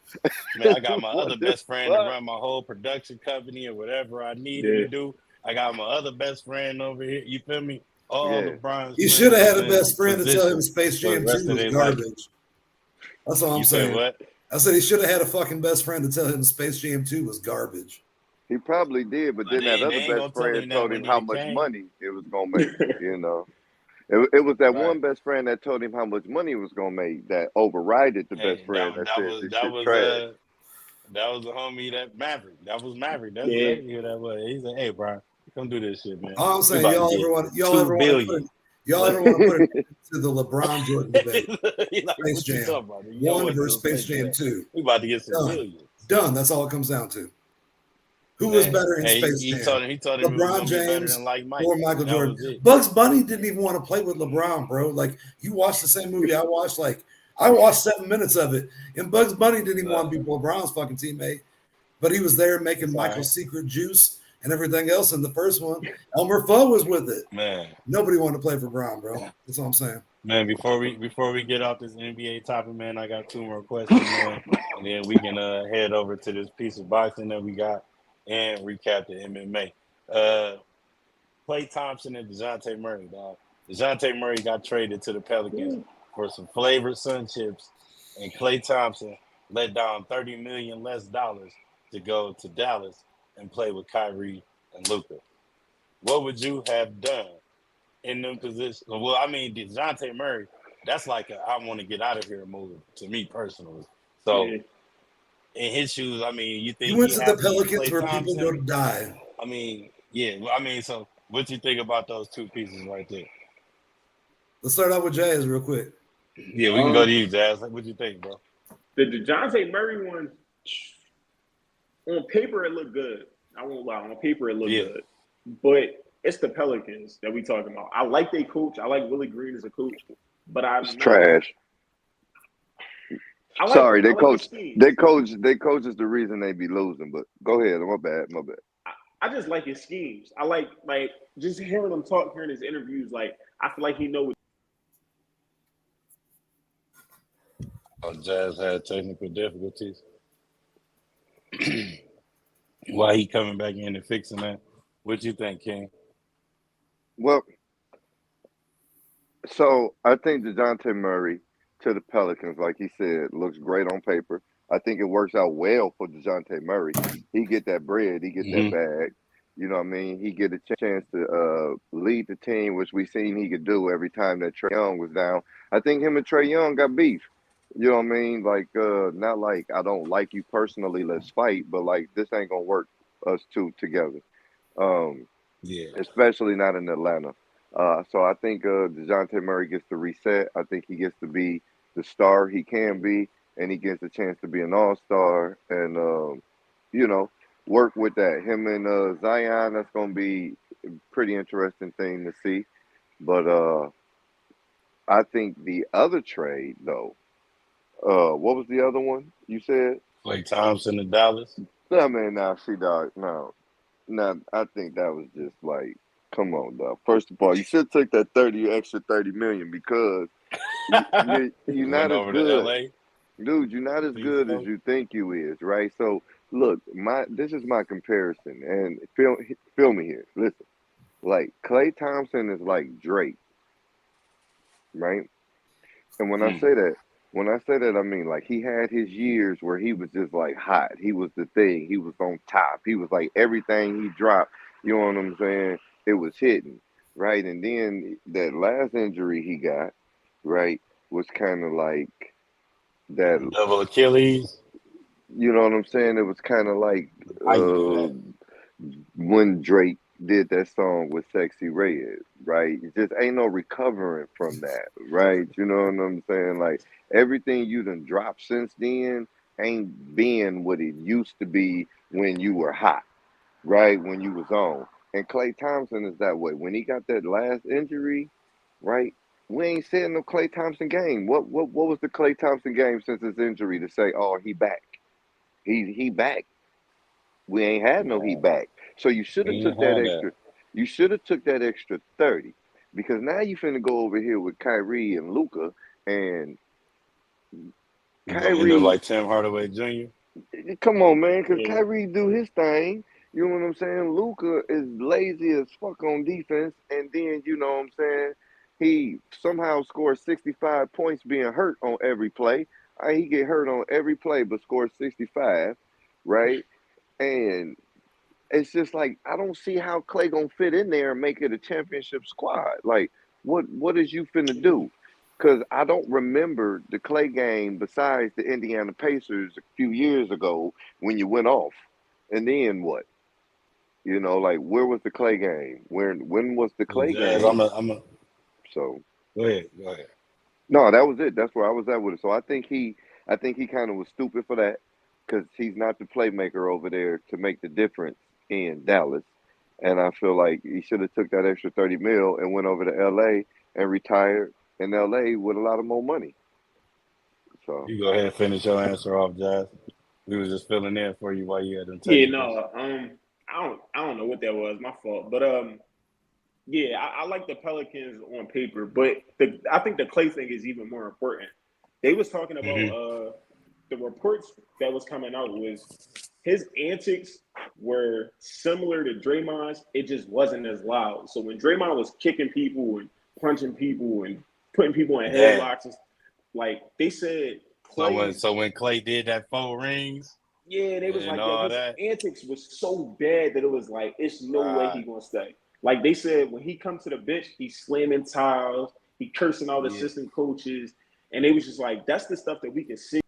Man, I got my What other the best friend to fuck? run my whole production company or whatever I need him Yeah. to do. I got my other best friend over here. You feel me? All Yeah. LeBron's You should friends have is had a in best friend to tell him position Space for the Jam 2 rest of was their life. garbage. That's all I'm You said saying. what? I said he should have had a fucking best friend to tell him Space Jam 2 was garbage. He probably did, but But then that they other ain't best gonna tell friend him that told him when how he much came. money it was gonna make. You know, it was that Right. one best friend that told him how much money it was gonna make that overrided the best Hey, friend that that said was this that shit was trash. that was the homie that Maverick. That was Maverick. That's Yeah. exactly who that was. He said, "Hey, Brian, come do this shit, man. All I'm We saying, about to y'all get ever want $2 to put billion." it, y'all Like, ever want to put it to the LeBron Jordan debate? He's like, Space what you Jam talking about? You don't 1 want to do versus a Space Space Jam Jam. 2. We about to get some Done. millions. Done. That's all it comes down to. Who was Man, better in hey, Space Jam? he told him it was LeBron gonna be better James than like Mike. or Michael That Jordan? was it. Bugs Bunny didn't even want to play with LeBron, bro. Like, you watched the same movie I watched. Like, I watched 7 minutes of it, and Bugs Bunny didn't even want to be LeBron's fucking teammate, but he was there making It's all Michael's right. secret juice and everything else in the first one. Elmer Fudd was with it. Man, Nobody wanted to play for Brown, bro. That's all I'm saying. man, before we get off this NBA topic, man, I got 2 more questions, man, and then we can head over to this piece of boxing that we got and recap the MMA. Klay Thompson and DeJounte Murray, dog. DeJounte Murray got traded to the Pelicans for some flavored sun chips, and Klay Thompson let down $30 million less dollars to go to Dallas and play with Kyrie and Luka. What would you have done in them positions? Well, I mean, DeJounte Murray, that's like a I want to get out of here move to me personally. So Yeah. in his shoes, I mean, you You think went he to the happy in Pelicans Klay where people go Thompson? to die. I mean, yeah. I mean, so what you think about those 2 pieces right there? Let's start out with Jazz real quick. Yeah, we can go to you, Jazz. Like, what you think, bro? The DeJounte Murray one, on paper, it looked good. I won't lie. On paper, it looked Yeah. good. But it's the Pelicans that we talking about. I like their coach. I like Willie Green as a coach. But I'm It's not. trash. I like Sorry, him. I they like the coach. schemes. They coach is the reason they be losing. But go ahead. My bad. My bad. I just like his schemes. I like just hearing him talk, hearing his interviews. Like, I feel like he knows. Oh, Jazz had technical difficulties. Why he coming back in and fixing that? What you think, King? Well, so I think DeJounte Murray to the Pelicans, like he said, looks great on paper. I think it works out well for DeJounte Murray. He get that bread, he get that bag. You know what I mean? He get a chance to lead the team, which we seen he could do every time that Trae Young was down. I think him and Trae Young got beef. You know what I mean? Like, not like I don't like you personally, let's fight, but like this ain't gonna work us two together. Yeah. Especially not in Atlanta. So I think DeJounte Murray gets to reset. I think he gets to be the star he can be, and he gets a chance to be an all-star and, you know, work with that. Him and Zion, that's going to be a pretty interesting thing to see. But I think the other trade, though, what was the other one you said? Klay Thompson to Dallas. I mean, nah, see, dog, no. I think that was just like, come on, dog. First of all, you should take that extra 30 million because you're not Went as over to good, LA. dude. You're not as good as you think you is, right? So look, this is my comparison, and feel me here. Listen, like Klay Thompson is like Drake, right? And when I say that, When I say that, I mean like he had his years where he was just like hot. He was the thing. He was on top. He was like everything he dropped. You know what I'm saying? It was hitting, right? And then that last injury he got, right, was kind of like that. Double Achilles. You know what I'm saying? It was kind of like I can do that. when Drake did that song with Sexy Red, right? It just ain't no recovering from that, right? You know what I'm saying? Like everything you done dropped since then ain't been what it used to be when you were hot, right? When you was on. And Klay Thompson is that way. When he got that last injury, right? We ain't seeing no Klay Thompson game. What was the Klay Thompson game since his injury to say, oh, he back? He back. We ain't had no he back. So you should have We took ain't that had extra. You should have took that extra 30 because now you finna go over here with Kyrie and Luca and You gonna end up Kyrie. like Tim Hardaway Jr. Come on, man, because Yeah. Kyrie do his thing. You know what I'm saying? Luca is lazy as fuck on defense, and then you know what I'm saying. He somehow scores 65 points being hurt on every play. He get hurt on every play, but scores 65, right? And it's just like I don't see how Clay gonna fit in there and make it a championship squad. Like, what is you finna do? Because I don't remember the Clay game besides the Indiana Pacers a few years ago when you went off, and then what? You know, like where was the Clay game? When was the Well, Clay Jazz, game? So Go ahead. no, that was it. That's where I was at with it. So I think he kind of was stupid for that because he's not the playmaker over there to make the difference in Dallas. And I feel like he should have took that extra 30 mil and went over to LA and retired in LA with a lot of more money. So You go ahead and finish your answer off, Jazz. We was just filling in for you while you had them Yeah, technicals. no, I don't know what that was. My fault. But yeah, I like the Pelicans on paper, but I think the Clay thing is even more important. They was talking about Mm-hmm. the reports that was coming out was his antics were similar to Draymond's. It just wasn't as loud. So when Draymond was kicking people and punching people and putting people in Damn. headlocks, like they said, Clay's So when Clay did that 4 rings yeah, they was and like, yo, all his that, antics was so bad that it was like, it's no way he right? gonna stay. Like they said, when he comes to the bench, he's slamming tiles, he cursing out Yeah. assistant coaches, and they was just like, that's the stuff that we can see.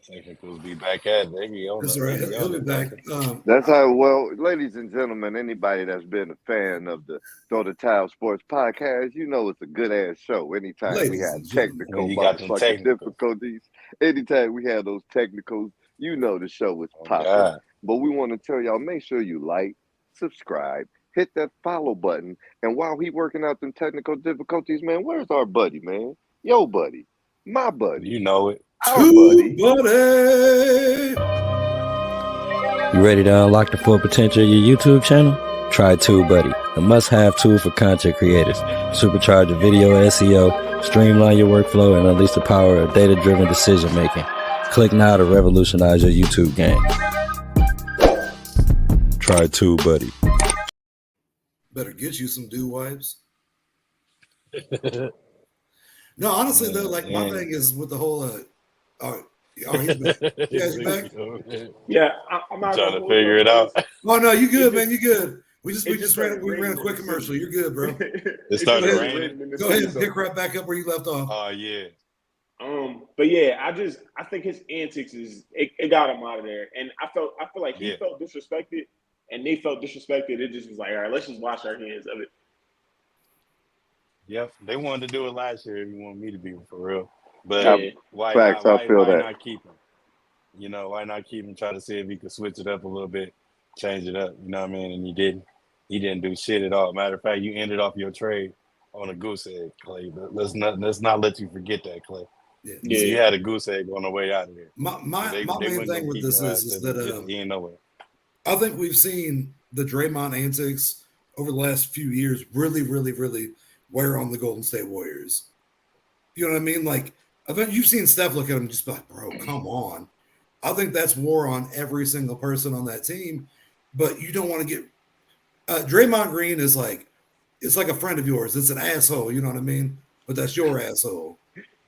Technicals be back at it. They be on That's it. all They right. be He'll on be it, back. don't that's how, well, ladies and gentlemen, anybody that's been a fan of the Throw the Towel Sports podcast, you know it's a good ass show. Anytime we Ladies have and gentlemen, they? When technical you got them motherfucking technicals. difficulties, anytime we have those technicals, you know the show is Oh popping. God. But we want to tell y'all, make sure you like, subscribe, hit that follow button. And while he working out them technical difficulties, man, where's our buddy, man? Yo, buddy, my buddy, You know it. our buddy. buddy. You ready to unlock the full potential of your YouTube channel? Try TubeBuddy, a must-have tool for content creators. Supercharge your video SEO, streamline your workflow, and unleash the power of data-driven decision-making. Click now to revolutionize your YouTube game. Try TubeBuddy. Better get you some dew wipes. No, honestly though, like my thing is with the whole he's back. Yeah, he's back. Yeah, I'm You not trying gonna to hold figure y'all, it out? fellas. Oh no, you good, It man. You good. We it just started ran a raining quick in the commercial. city. You're good, bro. It started just raining. in the Go city, ahead, so- pick right back up where you left off. Oh yeah. But yeah, I think his antics it got him out of there, and I feel like he Yeah. felt disrespected, and they felt disrespected. It just was like, all right, let's just wash our hands of it. Yep. They wanted to do it last year if you want me to be for real. But Yeah. why Facts, not I feel that. not keep him? You know, why not keep him, try to see if he could switch it up a little bit, change it up, you know what I mean? And he didn't. He didn't do shit at all. Matter of fact, you ended off your trade on a goose egg, Clay. But let's not let you forget that, Clay. Yeah. Yeah. You had a goose egg on the way out of here. My They main wouldn't thing go with keep this your is ass that in. He ain't nowhere. I think we've seen the Draymond antics over the last few years really, really, really wear on the Golden State Warriors. You know what I mean? Like, I think you've seen Steph look at him and just be like, bro, come on. I think that's war on every single person on that team. But you don't want to get Draymond Green is like it's like a friend of yours. It's an asshole, you know what I mean? But that's your asshole.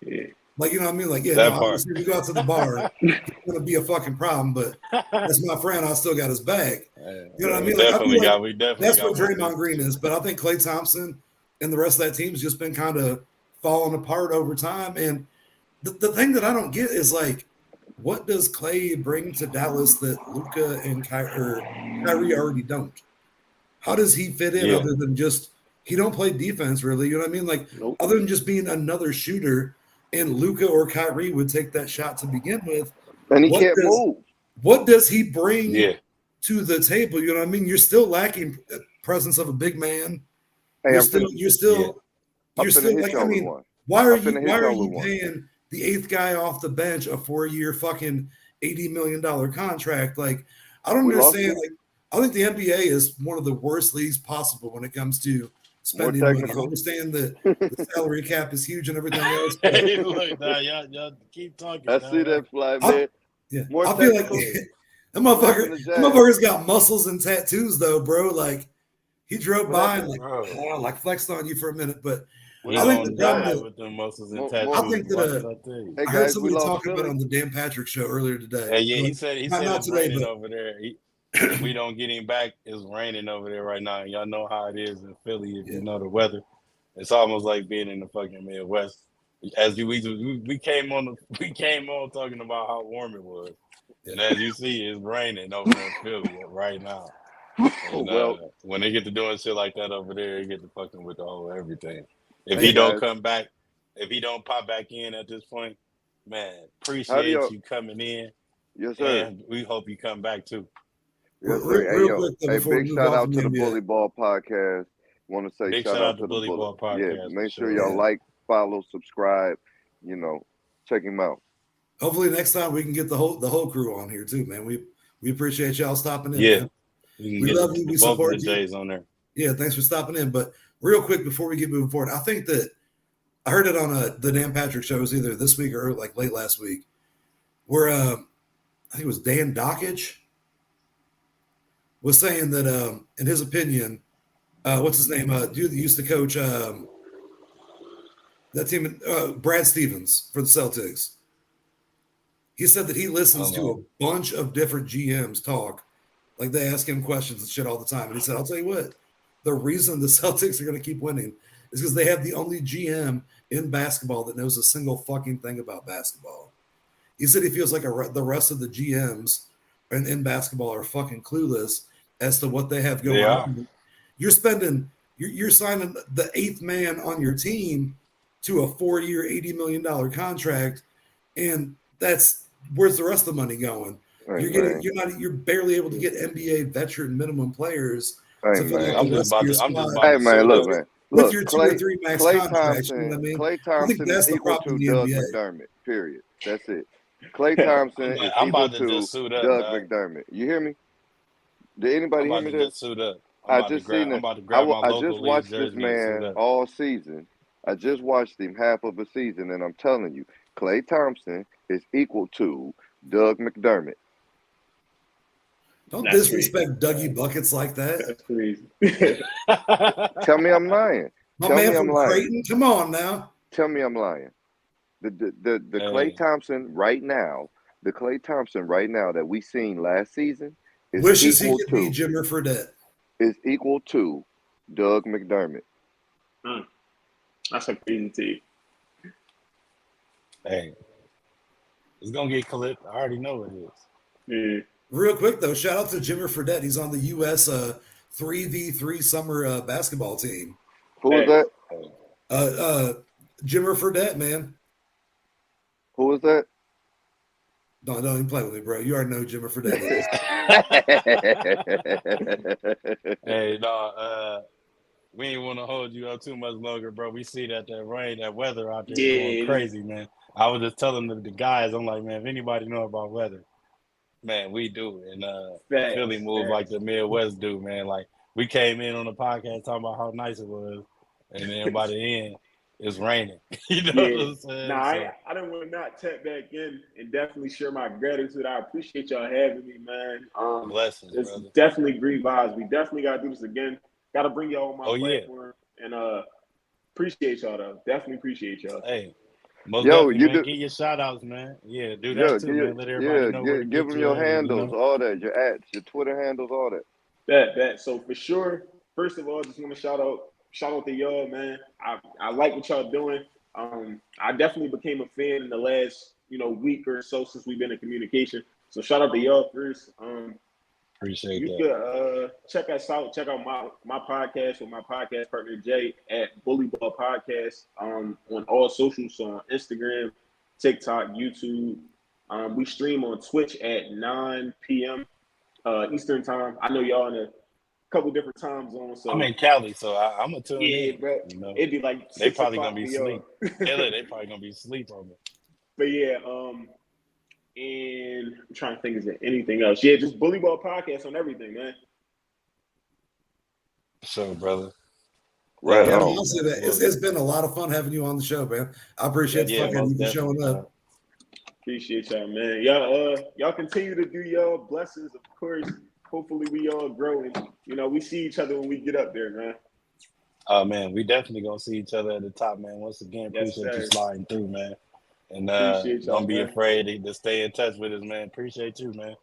Yeah. Like, you know what I mean? Like, yeah, That no, part. obviously we go out to the bar, he's gonna be a fucking problem, but that's my friend. I still got his back. You know what I mean? Like, I feel like we definitely that's got what Draymond Green is. But I think Klay Thompson and the rest of that team's just been kind of falling apart over time. And the thing that I don't get is like, what does Klay bring to Dallas that Luka and Kyrie already don't? How does he fit in other than just he don't play defense really? You know what I mean? Like Nope. other than just being another shooter, and Luka or Kyrie would take that shot to begin with. And he can't move. What does he bring Yeah. to the table? You know what I mean? You're still lacking presence of a big man. Hey, You're still like, I mean, why are you paying the eighth guy off the bench a 4-year fucking $80 million contract? Like, I don't understand. Like, I think the NBA is one of the worst leagues possible when it comes to spending money. I understand that the salary cap is huge and everything else. Hey, look, nah, y'all keep talking. I see that fly, man. I feel like that motherfucker's got muscles and tattoos, though, bro. Like, he drove by and like flexed on you for a minute, but I think the problem is with the muscles and tattoos. I think that I heard somebody talking about it on the Dan Patrick show earlier today. Hey, yeah, he said it's raining over there. If we don't get him back, it's raining over there right now. Y'all know how it is in Philly. If you know the weather, it's almost like being in the fucking Midwest. As we came on talking about how warm it was, and as you see, it's raining over in Philly right now. And, when they get to doing shit like that over there, they get to fucking with the whole everything. If he don't come back, if he don't pop back in at this point, man, appreciate you coming in. Yes, sir. And we hope you come back too. Yes, sir. Hey, big shout out to the Bully Ball Podcast. Want to say big shout out to the Bully Ball Podcast. Yeah, make sure y'all like, follow, subscribe. You know, check him out. Hopefully next time we can get the whole crew on here too, man. We appreciate y'all stopping in. Yeah, man. We love you. We support you. Days on there. Yeah, thanks for stopping in. But real quick before we get moving forward, I think that I heard it on the Dan Patrick show. It was either this week or like late last week, where I think it was Dan Dockage was saying that in his opinion, what's his name? Dude that used to coach that team, Brad Stevens for the Celtics. He said that he listens to a bunch of different GMs talk. Like they ask him questions and shit all the time. And he said, I'll tell you what, the reason the Celtics are going to keep winning is because they have the only GM in basketball that knows a single fucking thing about basketball. He said he feels like the rest of the GMs in basketball are fucking clueless as to what they have going on. You're signing the eighth man on your team to a 4-year, $80 million contract. And where's the rest of the money going? Right, you're barely able to get NBA veteran minimum players. Hey man, look, man. With your 2 or 3 max contracts, you know what I mean? Klay Thompson is equal to Doug McDermott. Period. That's it. Klay Thompson is equal to Doug McDermott. You hear me? Did anybody hear me there? I just watched this man all season. I just watched him half of a season, and I'm telling you, Klay Thompson is equal to Doug McDermott. Don't disrespect Dougie Buckets like that. That's crazy. Tell me I'm lying. My man from Creighton, come on now. Tell me I'm lying. The Klay Thompson right now, that we seen last season is wishes he could be Jimmer Fredette. Is equal to Doug McDermott. That's a crazy team. Hey, it's gonna get clipped. I already know it is. Yeah. Real quick though, shout out to Jimmer Fredette. He's on the U.S. 3v3 summer basketball team. Who is that? Jimmer Fredette, man. Who is that? No, don't even play with me, bro. You already know who Jimmer Fredette is. Hey, no, we ain't want to hold you up too much longer, bro. We see that rain, that weather out there going crazy, man. I was just telling the guys, I'm like, man, if anybody know about weather, man, we do. And Philly moved like the Midwest do, man. Like, we came in on the podcast talking about how nice it was, and then by the end, it's raining. You know what I'm saying? Nah, I don't want to not tap back in and definitely share my gratitude. I appreciate y'all having me, man. Blessings, it's brother. definitely great vibes. We definitely got to do this again. Gotta bring y'all on my yeah. platform. And appreciate y'all though. Definitely appreciate y'all. Hey, most Yo, definitely, you man. do. Get your shout outs, man. Yeah, do Yeah, that too, man. Let everybody know where to give get them you your at, and handles, all that, your @, your Twitter handles, all that. That. So for sure, first of all, just want to shout out to y'all, man. I like what y'all doing. I definitely became a fan in the last, week or so since we've been in communication. So shout out to y'all first. Appreciate You that. could check us out. Check out my podcast with my podcast partner Jay at Bully Ball Podcast on all socials, so on Instagram, TikTok, YouTube. We stream on Twitch at 9 p.m. Eastern time. I know y'all in a couple different time zones, I'm so in Cali, so I'm gonna tune yeah, in. bro. You know, It'd be like they 6 probably gonna o'clock be for y'all. asleep. Hell, they probably gonna be asleep on me. But yeah, and I'm trying to think, is there anything else? Yeah, just Bully Ball Podcast on everything, man. Sure, brother. Right Yeah, on. honestly, man, it's been a lot of fun having you on the show, man. I appreciate the Yeah, fuck out of most you for definitely, showing man. up. Appreciate y'all, man. Y'all continue to do y'all blessings, of course. Hopefully we all grow and we see each other when we get up there, man. Oh man, we definitely gonna see each other at the top, man. Once again, Yes, appreciate you sir. sliding through, man. And Appreciate y'all, don't be man. afraid to stay in touch with us, man. Appreciate you, man.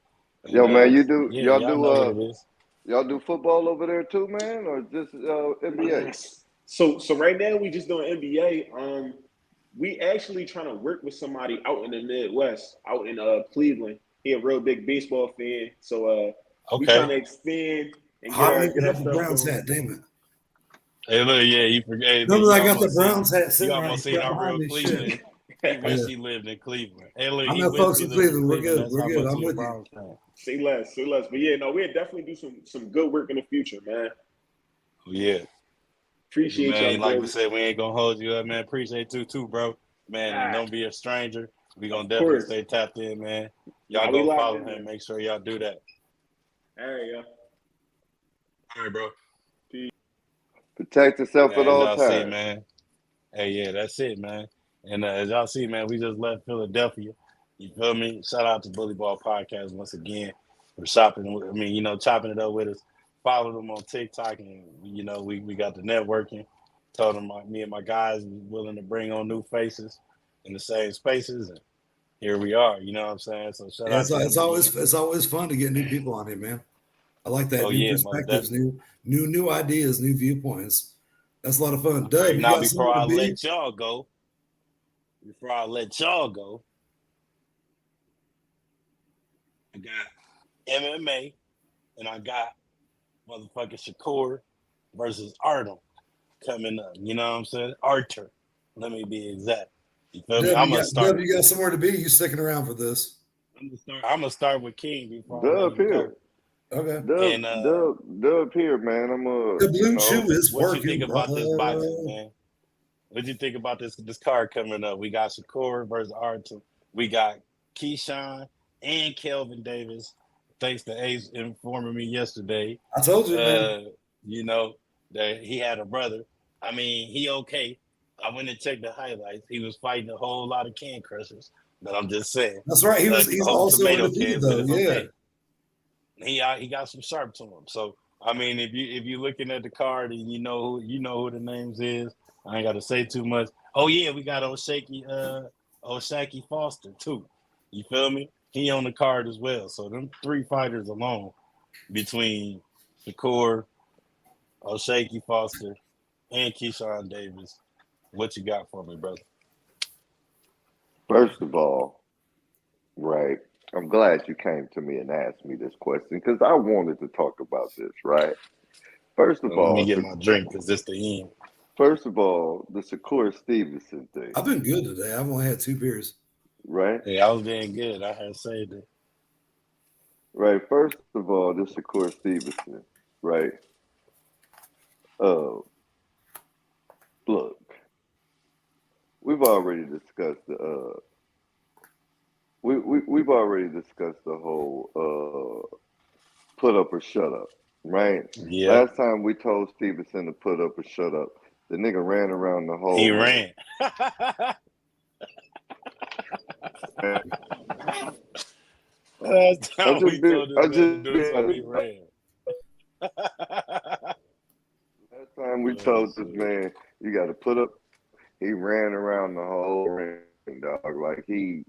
And Yo, man, yeah, y'all know what it is. y'all do football over there too, man, or just NBA? So right now we just doing NBA. We actually trying to work with somebody out in the Midwest, out in Cleveland. He a real big baseball fan, so we trying to Okay. expand and I don't get even our have the stuff Browns going. hat, damn it. Hey, look, yeah, you forget. Hey, man, Remember, I got the Browns hat you sitting right almost seen our behind real me. Cleveland. Shit. He wish Yeah. he lived in Cleveland. Hey, look, I he know wish folks he in lived in Cleveland. We're Cleveland. good. That's We're how good. much I'm he a with you. Browns fan. Say less. But yeah, no, we'll definitely do some good work in the future, man. Yeah. Appreciate y'all, Man, like we bro. said, we ain't gonna hold you up, man. Appreciate you too, bro. Man, and Ah, don't be a stranger. We gonna of definitely course. stay tapped in, man. Y'all Now we go locked follow in him. there. Make sure y'all do that. All right, yo. All right, bro. Protect yourself at Man, as all y'all see, times. man. Hey, yeah, that's it, man. And as y'all see, man, we just left Philadephia. You feel me? Shout out to Bully Ball Podcast once again for chopping it up with us. Follow them on TikTok, and we got the networking. Told them me and my guys was willing to bring on new faces in the same spaces, and here we are. You know what I'm saying? So shout Yeah, out to them again. it's always fun to get new people on here, man. I like that. Oh New yeah, most perspectives, definitely. new ideas, new viewpoints. That's a lot of fun. All Dub, right, you now got somewhere to be? before I let y'all go, I got MMA, and I got motherfucking Shakur versus Artem coming up. You know what I'm saying? Arthur. Let me be exact. You feel me? I'm gonna start. Dub, you got somewhere to be? You sticking around for this? I'm gonna start with King before I let Dub him go. here. Okay. Dub, And Dub here, man. The blue chew is what you working, think about this brother. boxing, man? What you think about this card coming up? We got Shakur versus Arthur. We got Keyshawn and Kelvin Davis. Thanks to Ace informing me yesterday. I told you, man. That he had a brother. I mean, he okay. I went and checked the highlights. He was fighting a whole lot of can crushers. But I'm just saying. That's right. He's Whole also tomato undefeated cans, but though. it's Yeah. okay. He got some sharp to him. So I mean, if you looking at the card and you know who the names is, I ain't got to say too much. Oh yeah, we got O'Shaquie Foster too. You feel me? He on the card as well. So them three fighters alone between Shakur, O'Shaquie Foster, and Keyshawn Davis. What you got for me, brother? First of all, right, I'm glad you came to me and asked me this question because I wanted to talk about this, right? First of Let me all, get my drink because it's the end. First of all, the Shakur Stevenson thing, I've been good today. I've only had 2 beers. right? Hey, I was being good. I had saved it. Right. First of all, the Shakur Stevenson, right? Look, we've already discussed we've already discussed the whole put up or shut up, right? Yeah, Last time we told Stevenson to put up or shut up, the nigga ran around the whole he ring. ran. Last time we told this man to do something, he ran. time we told this man, you got to put up. He ran around the whole ring, dog. Like I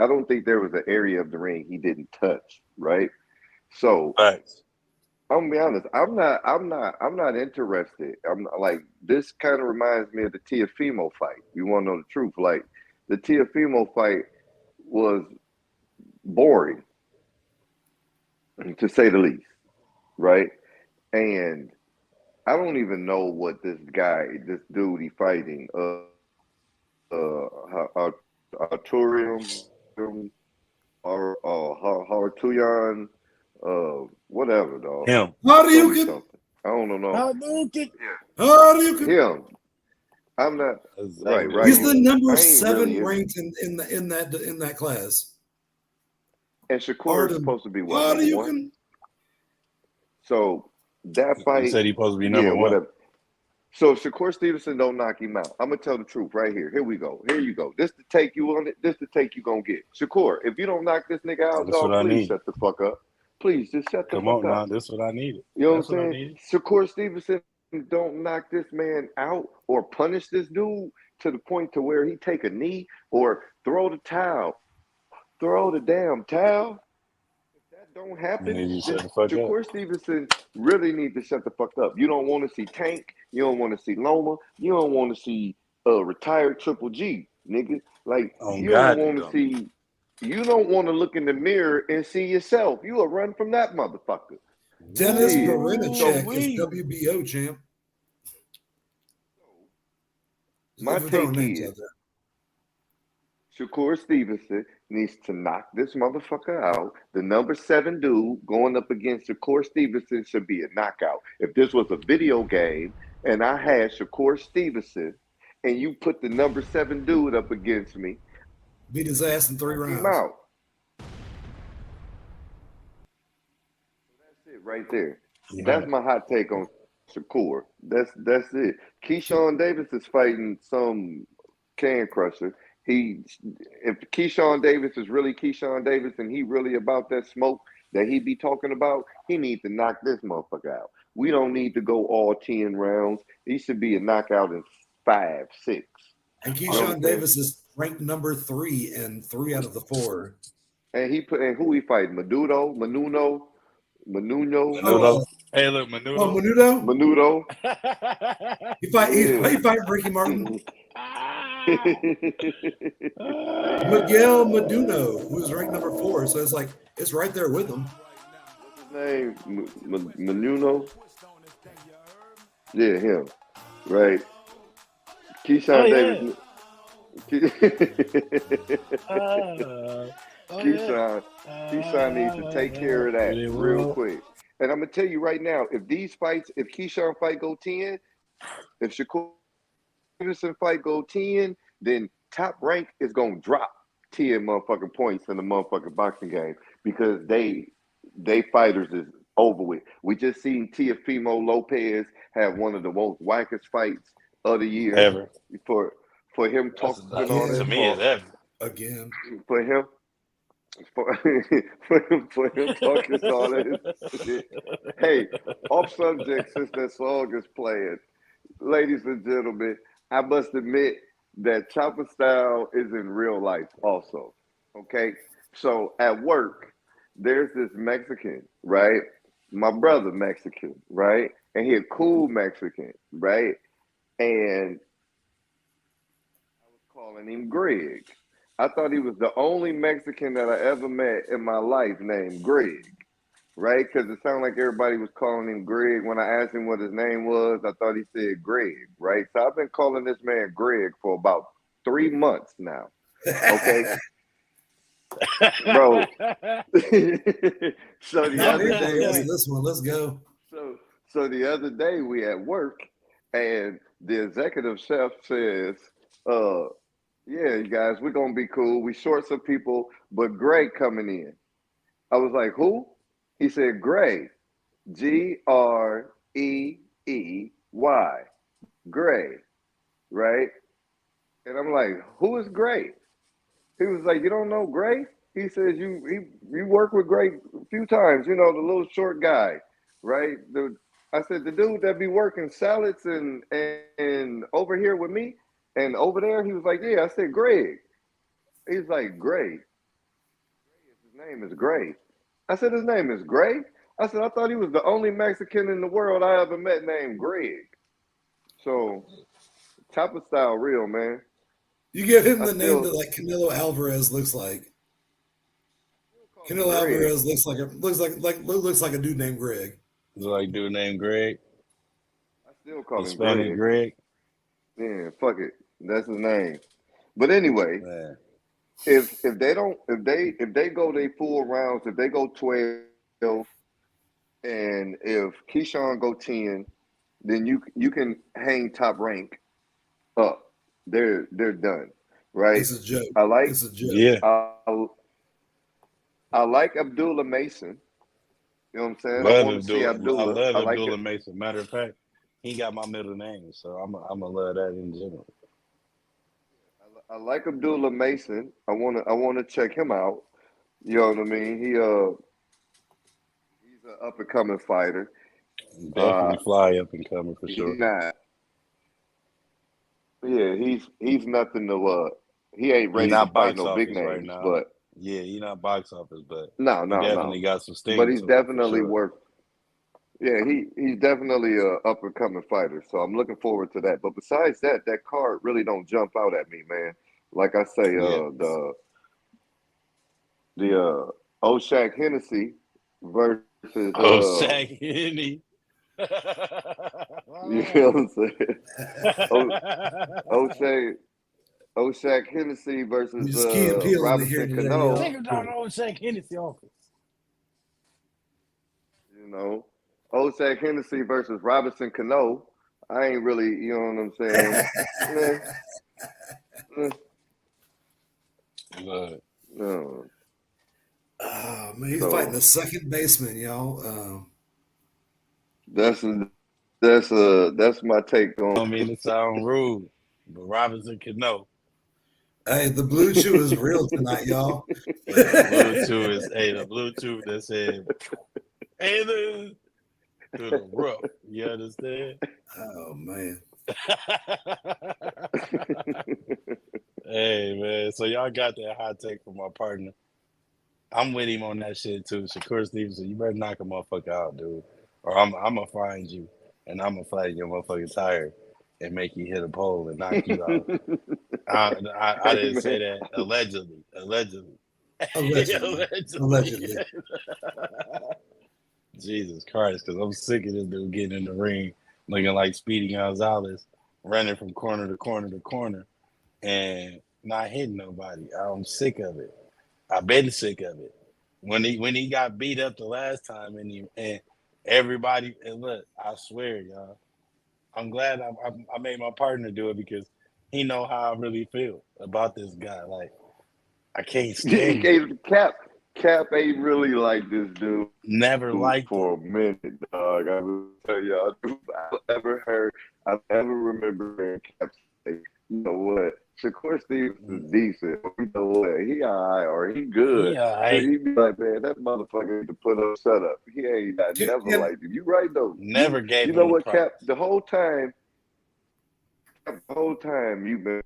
don't think there was an area of the ring he didn't touch, right? So Facts. I'm gonna be honest. I'm not interested. I'm not, like this. Kind of reminds me of the Tiafimo fight. You want to know the truth? Like the Tiafimo fight was boring, to say the least, right? And I don't even know what this dude he fighting, Arturium, or Hartuyan, whatever, dog. Him. Show me Hadouken! something. I don't know. Hadouken. Hadouken! Him. I'm not right. He's the here. number I ain't 7 really ranked in that class. And Shakur is supposed to be what, number 1? So that He fight, said he's supposed to be number 1. whatever. So if Shakur Stevenson don't knock him out, I'm gonna tell the truth right here. Here we go. Here you go. This the take you on it. This the take you gonna get. Shakur, if you don't knock this nigga out, That's dog, what I please need. shut the fuck up. Please just shut the Come fuck on, up. now. That's what I needed. You know That's what I'm what I saying? needed. Shakur Stevenson don't knock this man out or punish this dude to the point to where he take a knee or throw the towel, throw the damn towel. If that don't happen, You shut then the fuck up. Shakur Stevenson really need to shut the fuck up. You don't want to see Tank. You don't want to see Loma. You don't want to see retired Triple G, nigga. Like Oh, you God, don't want to see. You don't want to look in the mirror and see yourself. You will run from that motherfucker. Dennis Yeah. Berinacek is Ooh-wee. WBO champ. My If we're throwing take names is out there. Shakur Stevenson needs to knock this motherfucker out. The number 7 dude going up against Shakur Stevenson should be a knockout. If this was a video game and I had Shakur Stevenson and you put the number 7 dude up against me, Beat his ass in 3 knock him rounds. out. That's it right there. That's my hot take on Shakur. That's it. Keyshawn Davis is fighting some can crusher. If Keyshawn Davis is really Keyshawn Davis and he really about that smoke that he be talking about, he needs to knock this motherfucker out. We don't need to go all 10 rounds. He should be a knockout in 5, 6. And Keyshawn Davis is ranked number 3 in 3 out of the 4. And who he fighting? Menudo? Hey, look, Menudo. Oh, Menudo? Menudo? He fight Ricky Martin. Miguel Meduno, who's ranked number 4. So it's right there with him. What's his name? Menudo? Yeah, him. Right. Keyshawn Davis. Keyshawn needs to take care of that real quick. And I'm gonna tell you right now, if Keyshawn fight go 10, if Shakur Stevenson fight go 10, then Top Rank is gonna drop 10 motherfucking points in the motherfucking boxing game because they fighters is over with. We just seen Teofimo Lopez have one of the most wackest fights of the year Ever. For him talking all that to me is ever. Again. for him talking all that shit. Hey, off subject since that song is playing, ladies and gentlemen, I must admit that chopper style is in real life also. Okay, so at work there's this Mexican, right? My brother Mexican, right? And he a cool Mexican, right? And I was calling him Greg. I thought he was the only Mexican that I ever met in my life named Greg, right? Because it sounded like everybody was calling him Greg. When I asked him what his name was, I thought he said Greg, right? So I've been calling this man Greg for about 3 months now, okay? Bro. So the other day, this one, let's go. So the other day we at work, and the executive chef says, yeah, you guys, we're gonna be cool. We short some people, but Greg coming in. I was like, who? He said, Greg, Grey, Grey, right? And I'm like, who is Grey? He was like, you don't know Grey? He says you work with Grey a few times, you know, the little short guy, right? I said, the dude that be working salads and over here with me and over there, he was like, yeah. I said, Greg. He's like, Greg. His name is Gray. I said, his name is Gray? I said, I thought he was the only Mexican in the world I ever met named Greg. So, Chopper style real, man. You give him the name that like Canelo Alvarez looks like. Canelo Alvarez looks like a dude named Greg. Looks like a dude named Greg. I still call him Hispanic Greg. Yeah, fuck it. That's his name. But anyway, man. if they go their full rounds, if they go 12, and if Keyshawn go 10, then you can hang Top Rank up. They're done, right? It's a joke. It's a joke. Yeah. I like Abdullah Mason. You know what I'm saying? I love Abdullah Mason. Matter of fact, he got my middle name, so I'm gonna love that in general. I like Abdullah Mason. I wanna check him out. You know what I mean? He's an up and coming fighter. Definitely fly up and coming for sure. Yeah, he's nothing to he ain't ready to fight no big names, right now. But yeah, he's not box office, but no, definitely got some sting. But he's definitely worth. Yeah, he's definitely a up and coming fighter. So I'm looking forward to that. But besides that card really don't jump out at me, man. Like I say, the O'Shaq Hennessy versus O'Shaq Hennessy. You know what I'm saying? O'Shaq Hennessy versus Robinson Cano. Take him down to O'Shaq Hennessy office. You know, O'Shaq Hennessy versus Robinson Cano. I ain't really, you know what I'm saying? No. Oh man, he's fighting the second baseman, y'all. That's my take on. I mean, it sounds rude, but Robinson Cano. Hey, the Bluetooth is real tonight, y'all. The Bluetooth that said, "Hey, to the roof." You understand? Oh man. Hey man, so y'all got that hot take from my partner. I'm with him on that shit too. Shakur Stevenson, you better knock a motherfucker out, dude. Or I'm gonna find you and I'm gonna flag your motherfucking tire and make you hit a pole and knock you out. I didn't say that. Allegedly. Jesus Christ, because I'm sick of this dude getting in the ring looking like Speedy Gonzalez, running from corner to corner to corner and not hitting nobody. I'm sick of it. I've been sick of it. When he got beat up the last time and everybody, and look, I swear, y'all, I'm glad I made my partner do it because he know how I really feel about this guy. Like, I can't stand him. Cap ain't really like this dude. Never liked for a minute, dog. I will tell y'all, I've ever remember hearing Cap say, you know what, Shakur Stevens is decent. You know what, he all right or he good. He be like, man, that motherfucker need to put up, shut up. He ain't never liked him. You right though. Never gave him. You know what, Cap? The whole time you've been,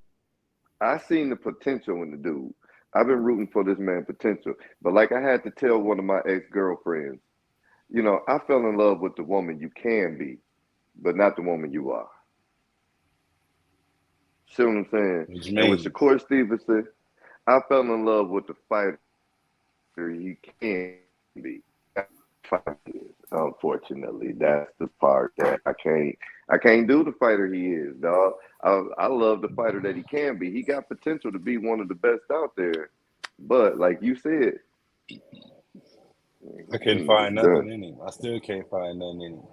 I seen the potential in the dude. I've been rooting for this man's potential. But like I had to tell one of my ex-girlfriends, you know, I fell in love with the woman you can be, but not the woman you are. See what I'm saying? And with Shakur Stevenson, I fell in love with the fighter he can be. Unfortunately, that's the part that I can't do the fighter he is, dog. I love the fighter that he can be. He got potential to be one of the best out there. But like you said, I couldn't find nothing in him. I still can't find nothing in him.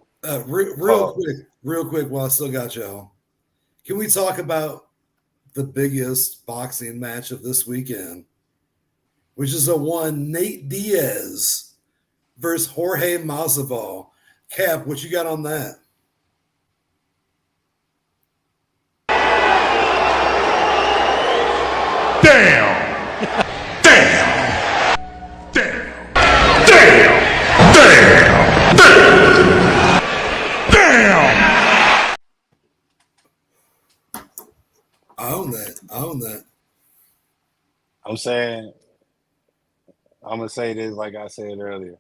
Real quick, while I still got y'all, can we talk about the biggest boxing match of this weekend, which is Nate Diaz versus Jorge Masvidal? Cap, what you got on that? Damn! I own that. I'm saying, I'm gonna say this like I said earlier.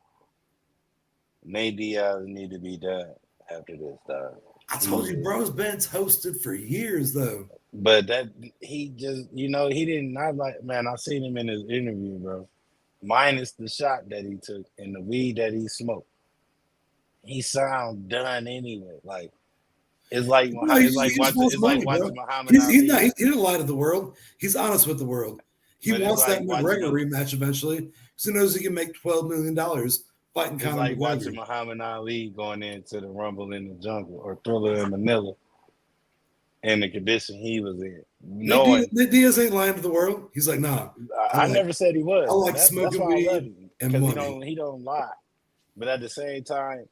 Nate Diaz need to be done after this, dog. I told you, bro's been hosted for years, though. But that he just, he didn't. Not like, man. I seen him in his interview, bro. Minus the shot that he took and the weed that he smoked, he sound done anyway. Like it's like watching Muhammad Ali. He didn't lie to the world. He's honest with the world. He wants that McGregor rematch eventually because he knows he can make $12 million fighting Conor McGregor. It's like watching Muhammad Ali going into the Rumble in the Jungle or Thriller in Manila in the condition he was in. Nate Diaz ain't lying to the world. He's like, nah. I never said he was. I like smoking weed and money. He don't lie. But at the same time,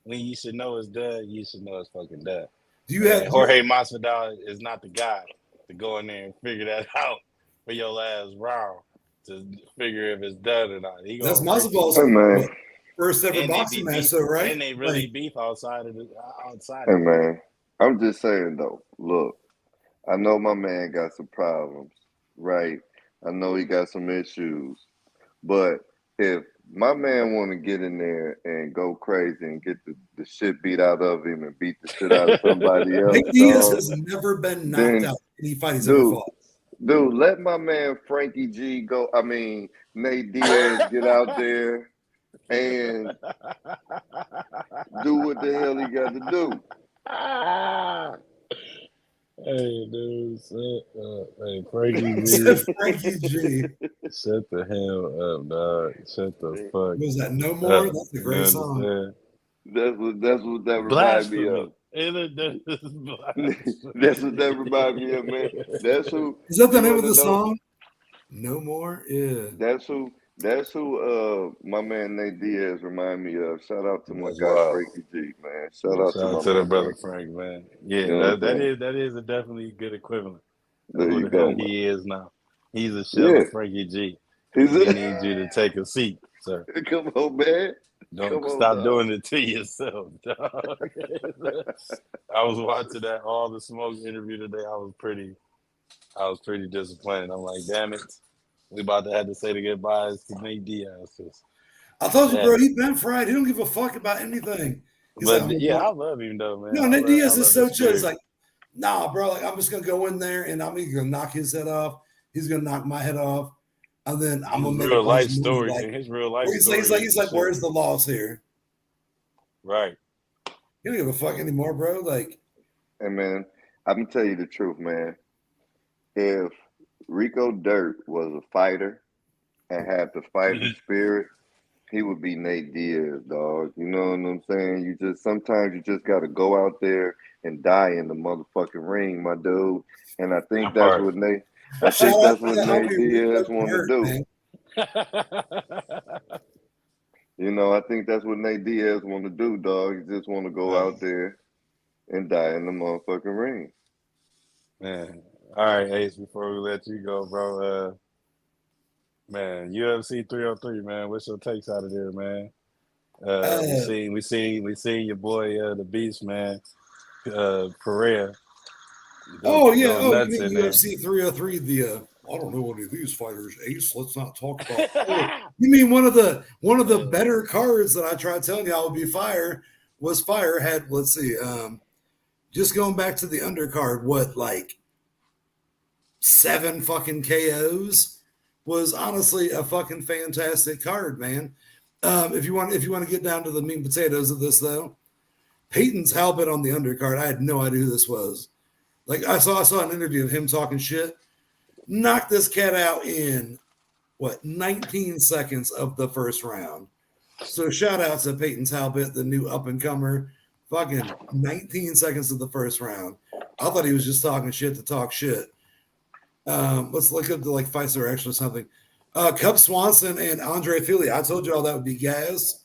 when you should know it's done, you should know it's fucking done. Jorge Masvidal is not the guy to go in there and figure that out for your last round to figure if it's done or not. That's Masvidal's first ever boxing match, though, right? And they really beef outside. Hey, man, I'm just saying though. Look, I know my man got some problems, right? I know he got some issues, but if my man want to get in there and go crazy and get the shit beat out of him and beat the shit out of somebody else, Nate Diaz has never been knocked out in any fight he's ever fought. Dude, let my man Frankie G go. I mean, Nate Diaz get out there and do what the hell he got to do. Hey, dude, hey, Frankie G. Frankie G. Shut the hell up, dog. Shut the fuck. Was that No More? That's a great song. That's what that reminds me of. That's what that reminds me of, man. That's who. Is that the name of the song? No More? Yeah. That's who my man Nate Diaz remind me of. Shout out to my guy Frankie G, man. Shout out to the brother Frank, man. Yeah, that is a definitely good equivalent. There you go. He is now. He's a shell of Frankie G. He needs you to take a seat, sir. Come on, man. Don't stop doing it to yourself, dog. I was watching that All the Smoke interview today. I was pretty disappointed. I'm like, damn it. We about to have to say the goodbyes to Nate Diaz. I told you, bro, he been fried. He don't give a fuck about anything. I love him though, man. No, Nate Diaz is so chill. He's like, nah, bro, like I'm just gonna go in there and I'm either gonna knock his head off, he's gonna knock my head off, and then I'm gonna make real life story. His real life story. He's like, where's the loss here? Right. You don't give a fuck anymore, bro. Like, hey man, I'm gonna tell you the truth, man. If Rico Dirt was a fighter and had the fighter spirit, he would be Nate Diaz, dog. You know what I'm saying? Sometimes you just gotta go out there and die in the motherfucking ring, my dude. And I think that's what Nate Diaz want to do. You know, I think that's what Nate Diaz want to do, dog. He just want to go out there and die in the motherfucking ring. Man. All right, Ace, before we let you go, bro, man, UFC 303, man, what's your takes out of there, man? We seen your boy, the Beast, man, Pereira. UFC 303, I don't know any of these fighters, Ace, let's not talk about You mean one of the better cards that I tried telling you I would be fire had, let's see, just going back to the undercard, what, like 7 fucking KOs was honestly a fucking fantastic card, man. If you want to get down to the meat and potatoes of this though, Peyton's Halbert on the undercard. I had no idea who this was. Like I saw an interview of him talking shit. Knocked this cat out in 19 seconds of the first round. So shout out to Peyton's Halbert, the new up and comer. Fucking 19 seconds of the first round. I thought he was just talking shit to talk shit. Let's look up the fights that are actually something. Cub Swanson and Andre Fili. I told you all that would be gas.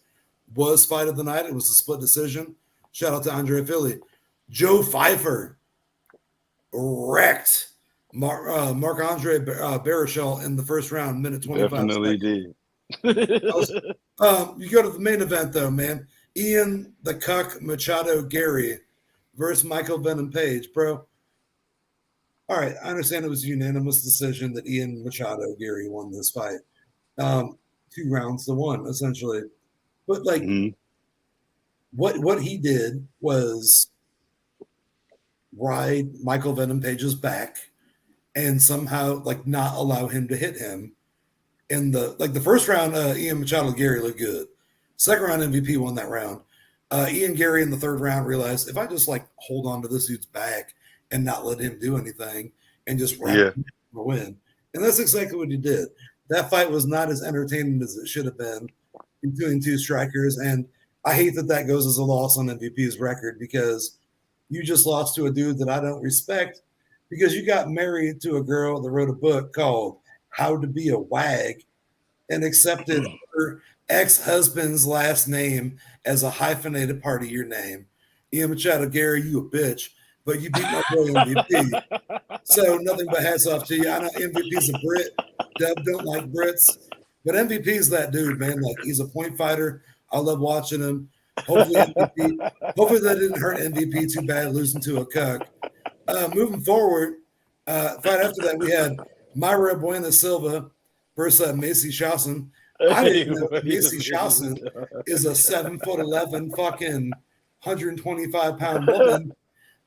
Was fight of the night. It was a split decision. Shout out to Andre Fili. Joe Pfeiffer wrecked Marc-Andre Barachel in the first round, minute 25. Definitely did. You go to the main event though, man. Ian the Cuck Machado Gary versus Michael Venom Page, bro. All all right, I understand it was a unanimous decision that Ian Machado Gary won this fight. 2 rounds to 1, essentially. But like what he did was ride Michael Venom Page's back and somehow like not allow him to hit him. In the first round, Ian Machado Gary looked good. Second round, MVP won that round. Ian Gary in the third round realized if I just like hold on to this dude's back and not let him do anything and just wrap him to win. And that's exactly what he did. That fight was not as entertaining as it should have been between 2 strikers. And I hate that goes as a loss on MVP's record because you just lost to a dude that I don't respect because you got married to a girl that wrote a book called How to Be a Wag and accepted her ex-husband's last name as a hyphenated part of your name. Ian Machado Gary, you a bitch, but you beat my boy MVP. So nothing but hats off to you. I know MVP's a Brit. Dub don't like Brits, but MVP's that dude, man. Like he's a point fighter. I love watching him. Hopefully that didn't hurt MVP too bad losing to a cuck. Moving forward, fight after that we had Myra Buena Silva versus Macy Shawson. I didn't know Macy Shawson is a 7'11" fucking 125-pound woman,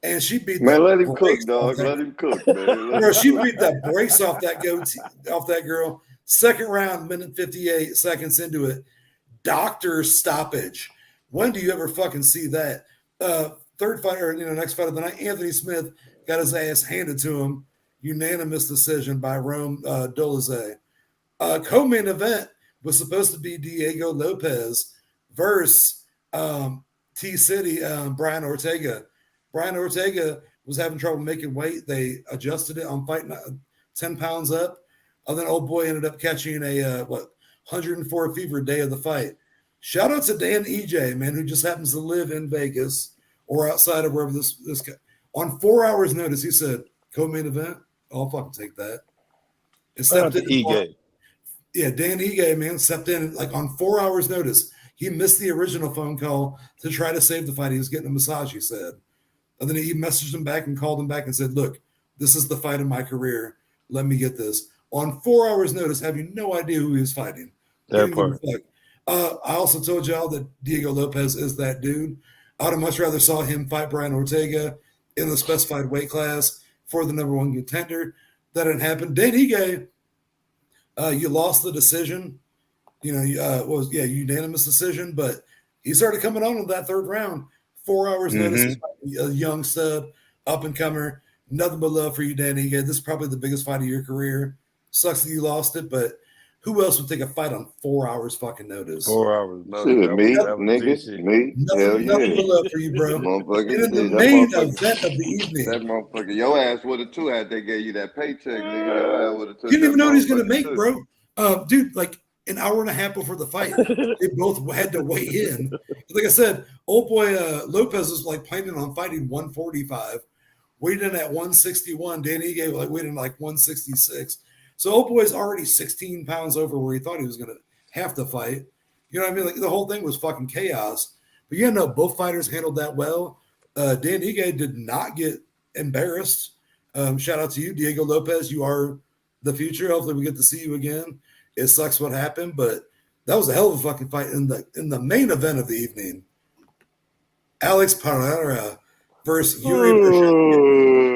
and she beat man. Let him cook, dog. Let him cook, man. Bro, she beat the brace off that girl. Second round, minute 58 seconds into it, doctor stoppage. When do you ever fucking see that? Third fighter, next fight of the night, Anthony Smith got his ass handed to him. Unanimous decision by Rome Dolezal. Co-main event was supposed to be Diego Lopez versus T-City, Brian Ortega. Brian Ortega was having trouble making weight. They adjusted it on fight 10 pounds up. And then old boy ended up catching a 104 fever day of the fight. Shout out to Dan EJ, man, who just happens to live in Vegas or outside of wherever this guy. On 4 hours' notice, he said, co-main event, I'll fucking take that. And stepped in. Yeah, Dan Ige, man, stepped in like on 4 hours' notice. He missed the original phone call to try to save the fight. He was getting a massage, he said. And then he messaged him back and called him back and said, look, this is the fight of my career. Let me get this. On 4 hours' notice, having no idea who he was fighting. That part. I also told y'all that Diego Lopez is that dude. I'd have much rather saw him fight Brian Ortega in the specified weight class for the number 1 contender. That didn't happen. Dan Ige, you lost the decision. Unanimous decision, but he started coming on in that third round. 4 hours notice, a young stud, up and comer. Nothing but love for you, Dan Ige. This is probably the biggest fight of your career. Sucks that you lost it, but who else would take a fight on 4 hours fucking notice? 4 hours notice. Me, nigga. Me. Hell yeah. Nothing but love for you, bro. Motherfucker. And in the main event of the evening. That motherfucker. Your ass would have too had they gave you that paycheck, nigga. You didn't even know what he's going to make, bro. Dude, like an hour and a half before the fight, they both had to weigh in. Like I said, old boy Lopez was like planning on fighting 145, weighed in at 161. Danny Ige weighed in like 166. So old boy's already 16 pounds over where he thought he was going to have to fight. You know what I mean? Like the whole thing was fucking chaos. But yeah, no, both fighters handled that well. Dan Ige did not get embarrassed. Shout out to you, Diego Lopez. You are the future. Hopefully we get to see you again. It sucks what happened, but that was a hell of a fucking fight in the main event of the evening. Alex Pereira versus Yuri Bershevsky.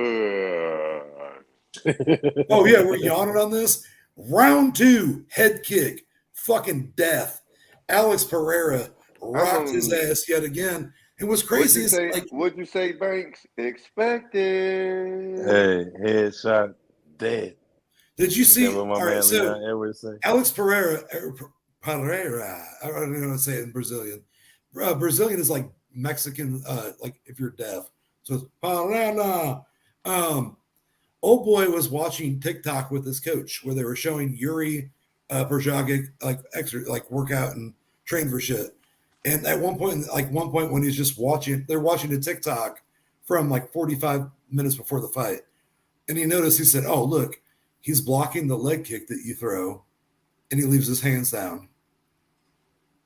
Oh yeah, we're yawning on this. Round 2, head kick, fucking death. Alex Pereira rocked his ass yet again. It was crazy. What'd you say, Banks? Expected. Hey, headshot dead. Did you see? All right, so Alex Pereira, I don't know how to say it in Brazilian. Brazilian is like Mexican, like if you're deaf. So it's Pereira. Old boy was watching TikTok with his coach where they were showing Yuri Bershevsky like workout and train for shit. And at one point when he's just watching, they're watching a TikTok from like 45 minutes before the fight. And he noticed, he said, oh, look, he's blocking the leg kick that you throw, and he leaves his hands down.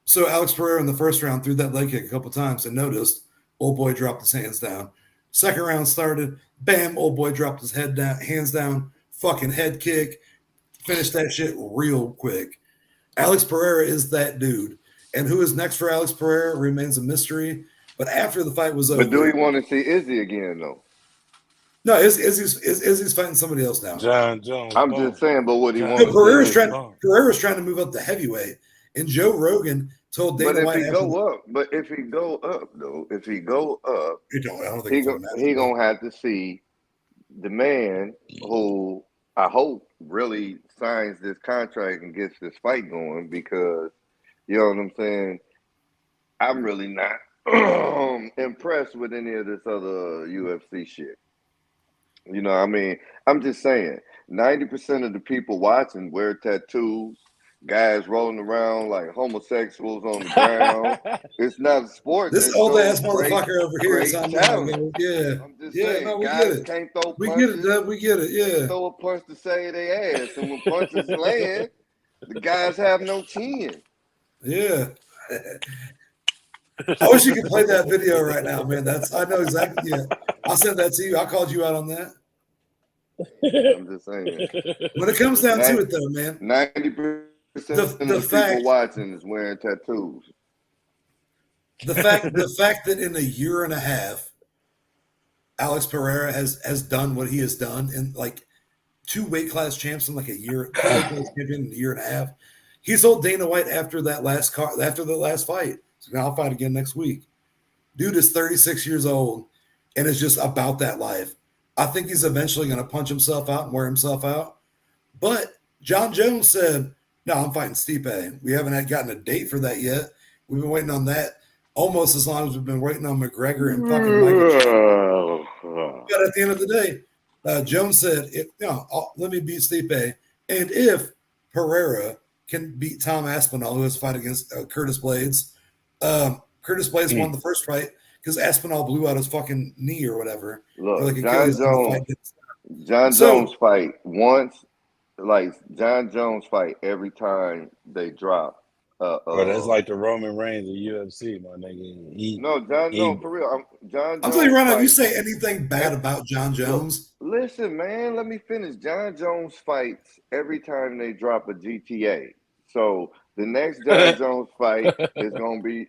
So Alex Pereira in the first round threw that leg kick a couple times and noticed old boy dropped his hands down. Second round started. Bam, old boy dropped his head down, hands down, fucking head kick, finished that shit real quick. Alex Pereira is that dude. And who is next for Alex Pereira remains a mystery. But after the fight was over. But do we want to see Izzy again, though? No, Izzy's fighting somebody else now. John Jones. I'm just saying, but what he wants to Pereira's trying to move up to heavyweight. And Joe Rogan told Dana White. If he go up, he gonna have to see the man who I hope really signs this contract and gets this fight going, because you know what I'm saying. I'm really not impressed with any of this other UFC shit. You know, I mean, I'm just saying, 90% of the people watching wear tattoos, guys rolling around like homosexuals on the ground. It's not a sport. This old ass motherfucker over here is on yeah. I'm just saying, no, guys can't throw punches. We get it, Dub. We get it, yeah. Throw a punch to save their ass, and when punches land, the guys have no chin. Yeah. I wish you could play that video right now, man. I know exactly. Yeah, I'll send that to you. I called you out on that. I'm just saying. When it comes down to it, though, man, 90% of the people watching is wearing tattoos. The fact that in a year and a half, Alex Pereira has done what he has done in like 2 weight class champs in like a year, in a year and a half. He told Dana White after the last fight, so I'll fight again next week. Dude is 36 years old and is just about that life. I think he's eventually going to punch himself out and wear himself out. But John Jones said, no, I'm fighting Stipe. We haven't gotten a date for that yet. We've been waiting on that almost as long as we've been waiting on McGregor and fucking Michael. But at the end of the day, Jones said, let me beat Stipe. And if Pereira can beat Tom Aspinall, who has a fight against Curtis Blades, Curtis Blades won the first fight because Aspinall blew out his fucking knee or whatever. Look, John Jones fight once, like John Jones fight every time they drop. That's like the Roman Reigns of UFC, my nigga. John Jones, for real. I'm telling you right now, if you say anything bad about John Jones. Listen, man, let me finish. John Jones fights every time they drop a GTA. So the next John Jones fight is gonna be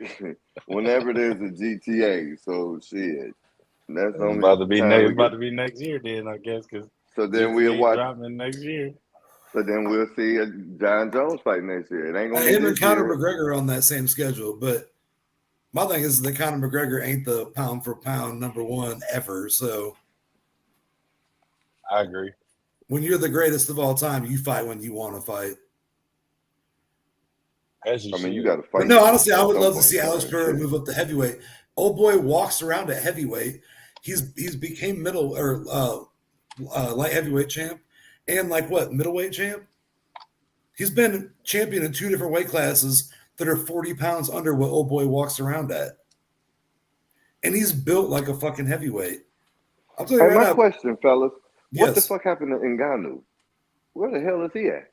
whenever there's a GTA. So shit, that's about to be next year, then I guess. So then we'll watch dropping next year. So then we'll see a John Jones fight next year. It ain't gonna be him and Conor McGregor on that same schedule. But my thing is that Conor McGregor ain't the pound for pound number one ever. So I agree. When you're the greatest of all time, you fight when you want to fight. You got to fight. But no, honestly, I would love to see Alex Pereira move up to heavyweight. Old boy walks around at heavyweight. He's became middle or light heavyweight champ and middleweight champ. He's been champion in 2 different weight classes that are 40 pounds under what old boy walks around at. And he's built like a fucking heavyweight. I'll tell you right now. Question, fellas. What the fuck happened to Ngannou? Where the hell is he at?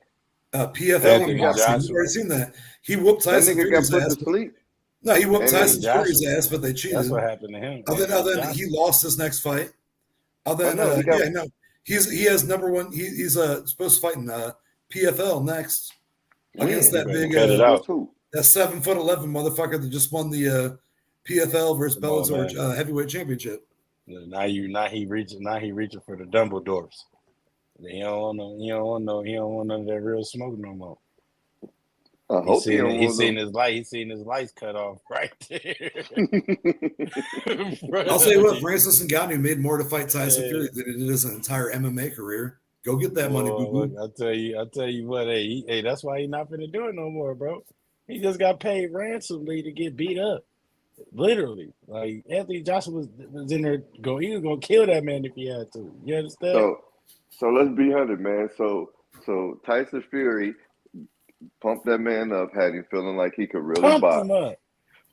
PFL and boxing. You've already seen that. He whooped Tyson Fury's ass. No, he whooped Tyson Fury's ass, but they cheated. That's what happened to him. Then he lost his next fight. He has number one. He's supposed to fight in PFL next against that big that 7'11" motherfucker that just won the PFL versus Bellator heavyweight championship. Now he reaching for the Dumbledores. He don't want none of that real smoke no more. He's seen his lights cut off right there. I'll say what, Francis Ngannou made more to fight Tyson Fury than it is an entire MMA career. Go get that money, boo-boo. I'll tell you what, hey, that's why he's not finna do it no more, bro. He just got paid ransomly to get beat up. Literally. Like Anthony Joshua was in there he was gonna kill that man if he had to. You understand? So let's be 100, man. So Tyson Fury pumped that man up, had him feeling like he could really box.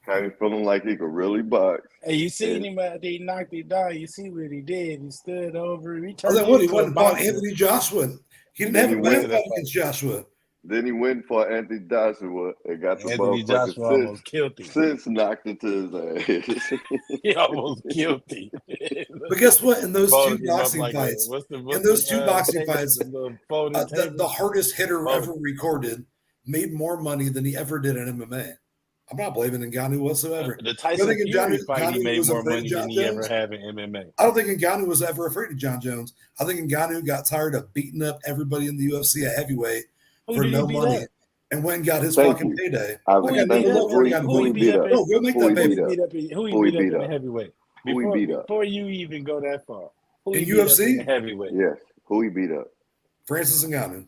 Had him feeling like he could really box. Hey, you seen him after he knocked him down. You see what he did. He stood over. He wasn't about Anthony Joshua. He didn't have a bad fight against Joshua. Then he went for Anthony Joshua and got the Anthony motherfucking Joshua almost killed him. sense knocked into his ass. He almost killed him. But guess what? In those two Folded him up boxing like fights, what's the table, the folding table? the hardest hitter Oh. ever recorded made more money than he ever did in MMA. I'm not blaming Ngannou whatsoever. The Tyson think Fury Ngannou- fight, he Ngannou made was more afraid of money John than he ever Jones? have in MMA. I don't think Ngannou was ever afraid of John Jones. I think Ngannou got tired of beating up everybody in the UFC at heavyweight Who for did he no beat money up? and went and got his Thank fucking you. payday. I Who was he beat up? Who he beat up? No, go make Who he that beat payday. up? Who he Who he beat up beat in the up? heavyweight? Who he beat up? Before you even go that far. Who In he beat up UFC? in the heavyweight? Yes. Who he beat up? Francis Ngannou.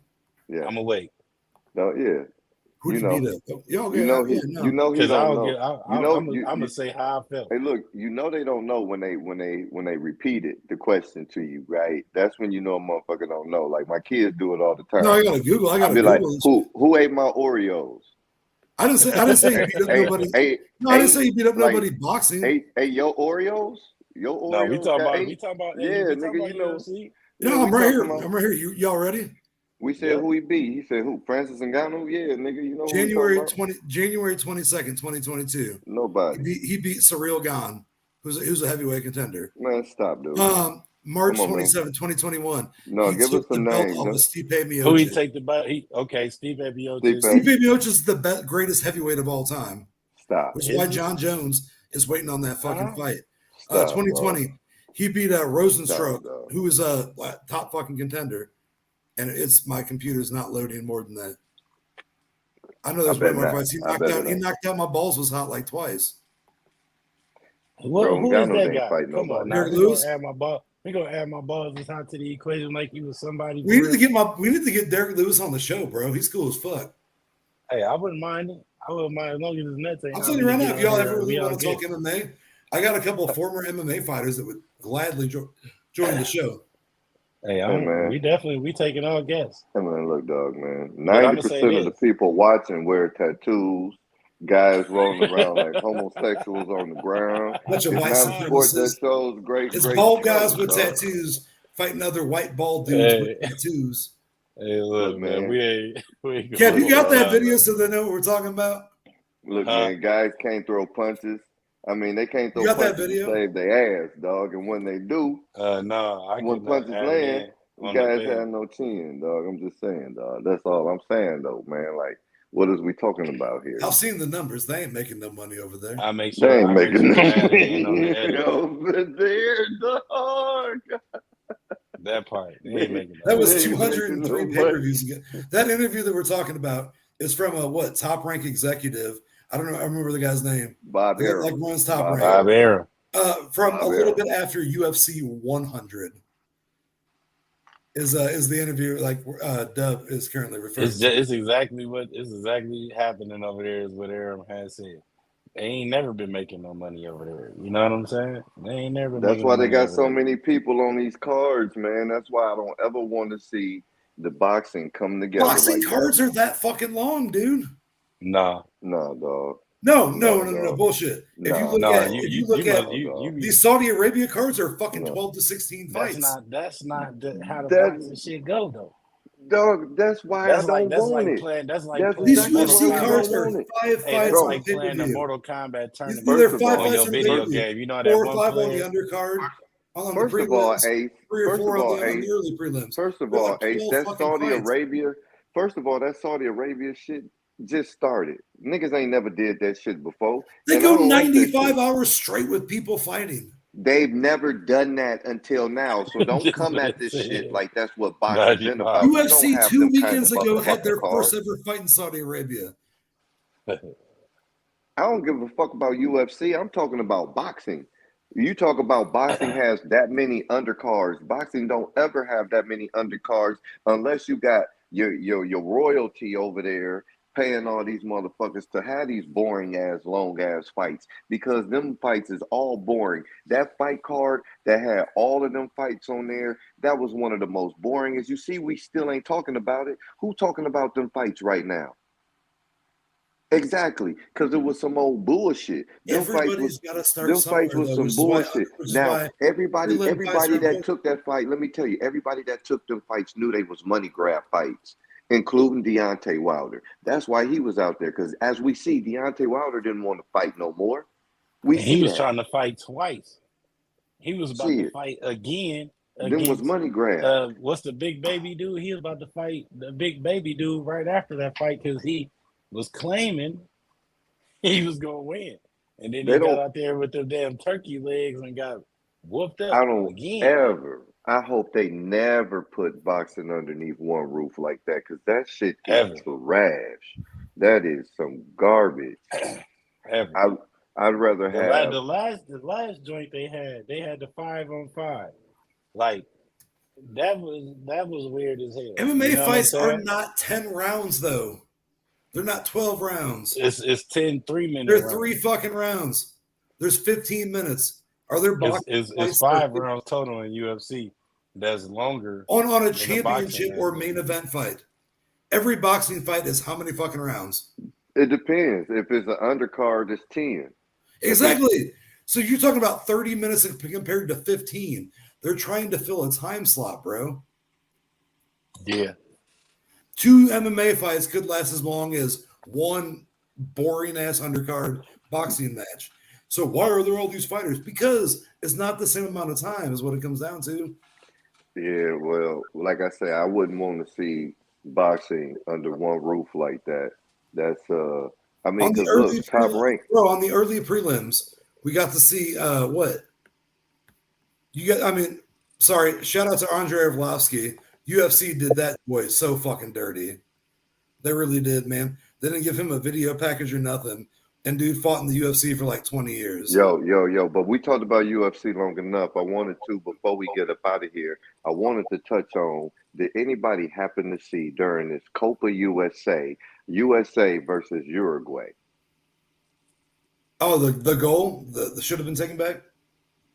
Yeah. I'm gonna wait. No, yeah. Who did You he know. beat up? Y'all You know yeah, he. no. You know he Because don't I'll know. get. I'm gonna say how I felt. Hey, look. You know they don't know when they repeat it, the question to you, right? That's when you know a motherfucker don't know. Like my kids do it all the time. No, I gotta Google. I gotta I'll be Google like, this. who ate my Oreos? I didn't say he beat up nobody. No, I didn't say he beat up nobody boxing. Ate your Oreos? Your Oreos? No, we talking got about. ate? We talking about. Yeah, we nigga, talking about you know. UFC. Yeah, No, we I'm right talking here. about- I'm right here. Y'all ready? We said Yeah. who he beat. He said who? Francis Ngannou? Yeah, nigga, you know who January we talking about? January 22nd, 2022. Nobody. He beat Cyril Gane, who's a heavyweight contender. Man, stop, dude. March Come on, 27, 2021. No, he give took us the the belt name. off No. of Stipe Miocic. Who he take the belt? Steve Miocic. Stipe Miocic is the greatest heavyweight of all time. Stop. Which is why John Jones is waiting on that fucking fight. Stop, 2020, bro. he beat Rosenstruck, Stop, bro. who is a top fucking contender. And my computer's not loading more than that. I know there's way more fights. He knocked out my balls was hot like twice. Who is that guy? Fight Come on, Derek now Lewis? we're gonna add my balls this hot to the equation like he was somebody. We need to get Derek Lewis on the show, bro. He's cool as fuck. Hey, I wouldn't mind it. I wouldn't mind as long as his nuts ain't. I'm telling you right now, if y'all ever really want to talk MMA, I got a couple of former MMA fighters that would gladly join the show. Hey, man. we taking all guests. Hey, man, look, dog, man. 90% of the people watching wear tattoos. Guys rolling around like homosexuals on the ground. Bunch of it's white not a sport that supremacists. shows great. It's great bald skill, guys with dog. tattoos fighting other white bald dudes with tattoos. Hey, look, man, we ain't. Kev, you got that video so they know what we're talking about? Look, man, guys can't throw punches. I mean, they can't throw You got that punches video? to save their ass, dog. And when they do, when punches land, you guys have no chin, dog. I'm just saying, dog. That's all I'm saying, though, man. Like, what is we talking about here? I've seen the numbers. They ain't making no money over there. I make sure they ain't making no money over there, dog. That part. They ain't making that was they ain't 203 making pay-per-views again. That interview that we're talking about is from a top rank executive. I don't know. I remember the guy's name. Bob Arum. Like one's top rank. Bob Arum. From a little bit after UFC 100 is the interview like Dub is currently referring to. It's exactly happening over there is what Arum has said. They ain't never been making no money over there. You know what I'm saying? They ain't never. That's why they got so many people on these cards, man. That's why I don't ever want to see the boxing come together. Boxing cards are that fucking long, dude. Nah. No, dog. No, bullshit. If you look at these Saudi Arabia cards are fucking 12 to 16 fights. That's not how the boxing shit go though. Dog, that's why I don't want it. These UFC cards are 5 fights. That's like playing the Mortal Kombat tournament. They're 5 fights on your video game. You know that 4 or one 5 player. on the undercard. First of all, Ace. 3 or 4 on the early prelims. First of all, Ace, that Saudi Arabia. First of all, that Saudi Arabia shit just started. Niggas ain't never did that shit before. They go 95 hours straight with people fighting. They've never done that until now. So don't come at this shit like that's what boxing's been about. UFC 2 weekends ago had their first ever fight in Saudi Arabia. I don't give a fuck about UFC. I'm talking about boxing. You talk about boxing has that many undercards. Boxing don't ever have that many undercards unless you got your royalty over there paying all these motherfuckers to have these boring ass, long ass fights, because them fights is all boring. That fight card that had all of them fights on there, that was one of the most boring. As you see, we still ain't talking about it. Who talking about them fights right now? Exactly, because it was some old bullshit. Everybody's got to start them fights was some bullshit. Now, everybody that took took that fight, let me tell you, everybody that took them fights knew they was money grab fights. including Deontay Wilder. That's why he was out there, because as we see, Deontay Wilder didn't want to fight no more. We And he see was that. trying to fight twice. He was about to Shit, fight again them was against money grabs. what's the big baby dude? He was about to fight the big baby dude right after that fight because he was claiming he was gonna win. And then They he got don't. out there with them damn turkey legs and got whooped up I don't again. ever. I hope they never put boxing underneath one roof like that, because that shit is Ever. trash. That is some garbage. Ever. I'd rather have. The last joint they had the 5-on-5. Like that was weird as hell. MMA You know fights what I'm are saying? not 10 rounds though. They're not 12 rounds. It's 10 3-minute They're rounds. 3 fucking rounds. There's 15 minutes. Are there boxing It's 5 rounds total in UFC. That's longer on a than championship or main event fight? Every boxing fight is how many fucking rounds? It depends. If it's an undercard, it's 10. Exactly. So you're talking about 30 minutes compared to 15. They're trying to fill a time slot, bro. Yeah. 2 MMA fights could last as long as one boring ass undercard boxing match. So why are there all these fighters? Because it's not the same amount of time is what it comes down to. Yeah, well, like I say, I wouldn't want to see boxing under one roof like that. That's I mean, On the because early look, Top prelims, Rank. bro, on the early prelims, we got to see what you got. I mean, sorry, shout out to Andrei Arlovsky. UFC did that boy so fucking dirty. They really did, man. They didn't give him a video package or nothing. And dude fought in the UFC for like 20 years. Yo. But we talked about UFC long enough. I wanted to, before we get up out of here, I wanted to touch on, did anybody happen to see during this Copa USA versus Uruguay? Oh, the goal that should have been taken back?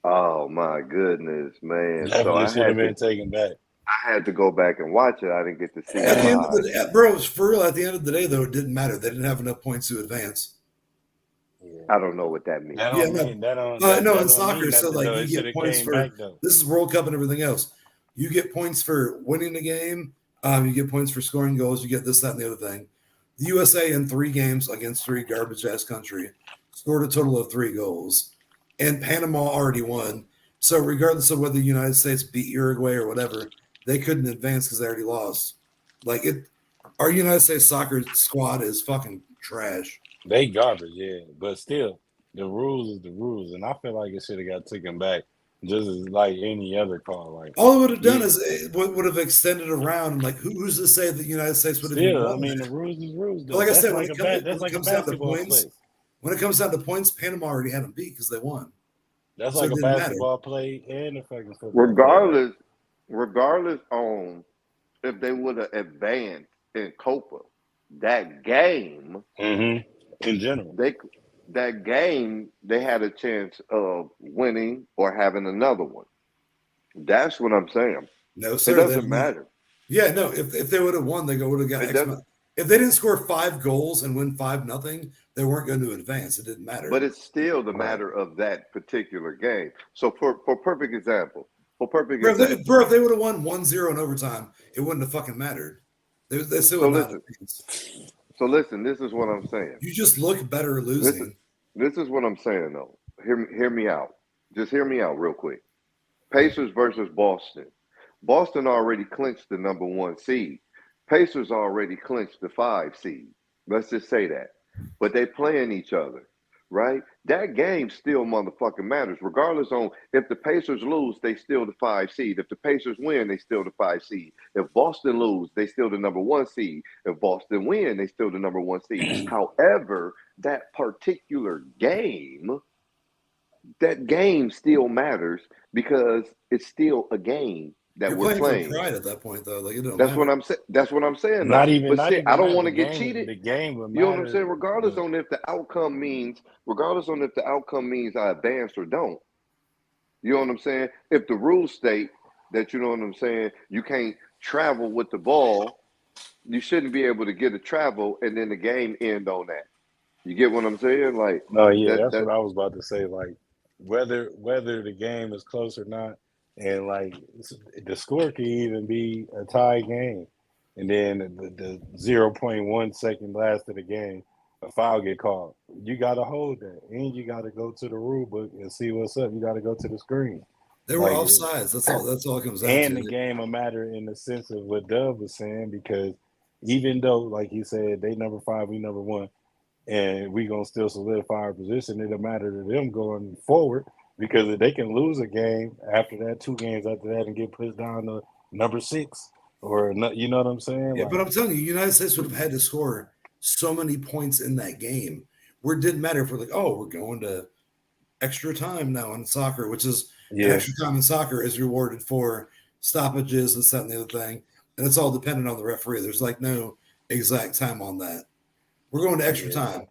Oh my goodness, man. Definitely should have been taken back. I had to go back and watch it. I didn't get to see At it the end of live. the day, bro, for real, at the end of the day, though, it didn't matter. They didn't have enough points to advance. I don't know what that means. That Yeah, don't no. mean that don't. No, that in don't soccer, mean so nothing, like though. you It get shoulda points came for back, though. this is World Cup and everything else. You get points for winning the game. You get points for scoring goals. You get this, that, and the other thing. The USA in 3 games against 3 garbage ass country scored a total of 3 goals, and Panama already won. So regardless of whether the United States beat Uruguay or whatever, they couldn't advance because they already lost. Like our United States soccer squad is fucking trash. They garbage, yeah. But still, the rules is the rules, and I feel like it should have got taken back, just as like any other call. Like all it would have done is it would have extended around. And like, who's to say that the United States would have even still, I won mean, that? the rules is rules. Though. But like I That's said, like that's like a basketball play. When it comes down to points, Panama already had them beat because they won. That's So like it a didn't basketball play and a fucking football Regardless on if they would have advanced in Copa, that game, in general, that game they had a chance of winning or having another one. That's what I'm saying. No, sir. It doesn't matter. Yeah, no. If they would have won, they would have got X amount. If they didn't score 5 goals and win 5-0, they weren't going to advance. It didn't matter. But it's still the matter of that particular game. So for perfect example, bro, if they would have won 1-0 in overtime, it wouldn't have fucking mattered. They still would not advance. So listen, this is what I'm saying. You just look better losing. This is what I'm saying though. Hear me out. Just hear me out real quick. Pacers versus Boston. Boston already clinched the number 1 seed. Pacers already clinched the 5 seed. Let's just say that. But they playing each other, right? That game still motherfucking matters. Regardless on if the Pacers lose, they still the 5 seed. If the Pacers win, they still the 5 seed. If Boston lose, they still the number 1 seed. If Boston win, they still the number 1 seed. However, that particular game, still matters because it's still a game that we're playing. For pride at that point, though. Like, it don't That's matter. what I'm saying. That's what I'm saying. not even. I don't want to get cheated. The game would matter. You know what I'm saying? Regardless on if the outcome means I advance or don't. You know what I'm saying? If the rules state that, you know what I'm saying, you can't travel with the ball, you shouldn't be able to get a travel and then the game end on that. You get what I'm saying? Like, no, yeah, that's what I was about to say. Like, whether the game is close or not, and like the score could even be a tie game. and then the 0.1 second last of the game, a foul get called. You got to hold that, and you got to go to the rule book and see what's up. You got to go to the screen. They were offsides. That's all it comes down to. And the game will matter in the sense of what Dove was saying, because even though, like he said, they number 5, we number 1, and we gonna still solidify our position, it'll matter to them going forward, because if they can lose a game after that, 2 games after that, and get pushed down to number 6, or you know what I'm saying? Yeah, but I'm telling you, United States would have had to score so many points in that game where it didn't matter if we're like, oh, we're going to extra time now in soccer, which is extra time in soccer is rewarded for stoppages and that and the other thing. And it's all dependent on the referee. There's like no exact time on that. We're going to extra time.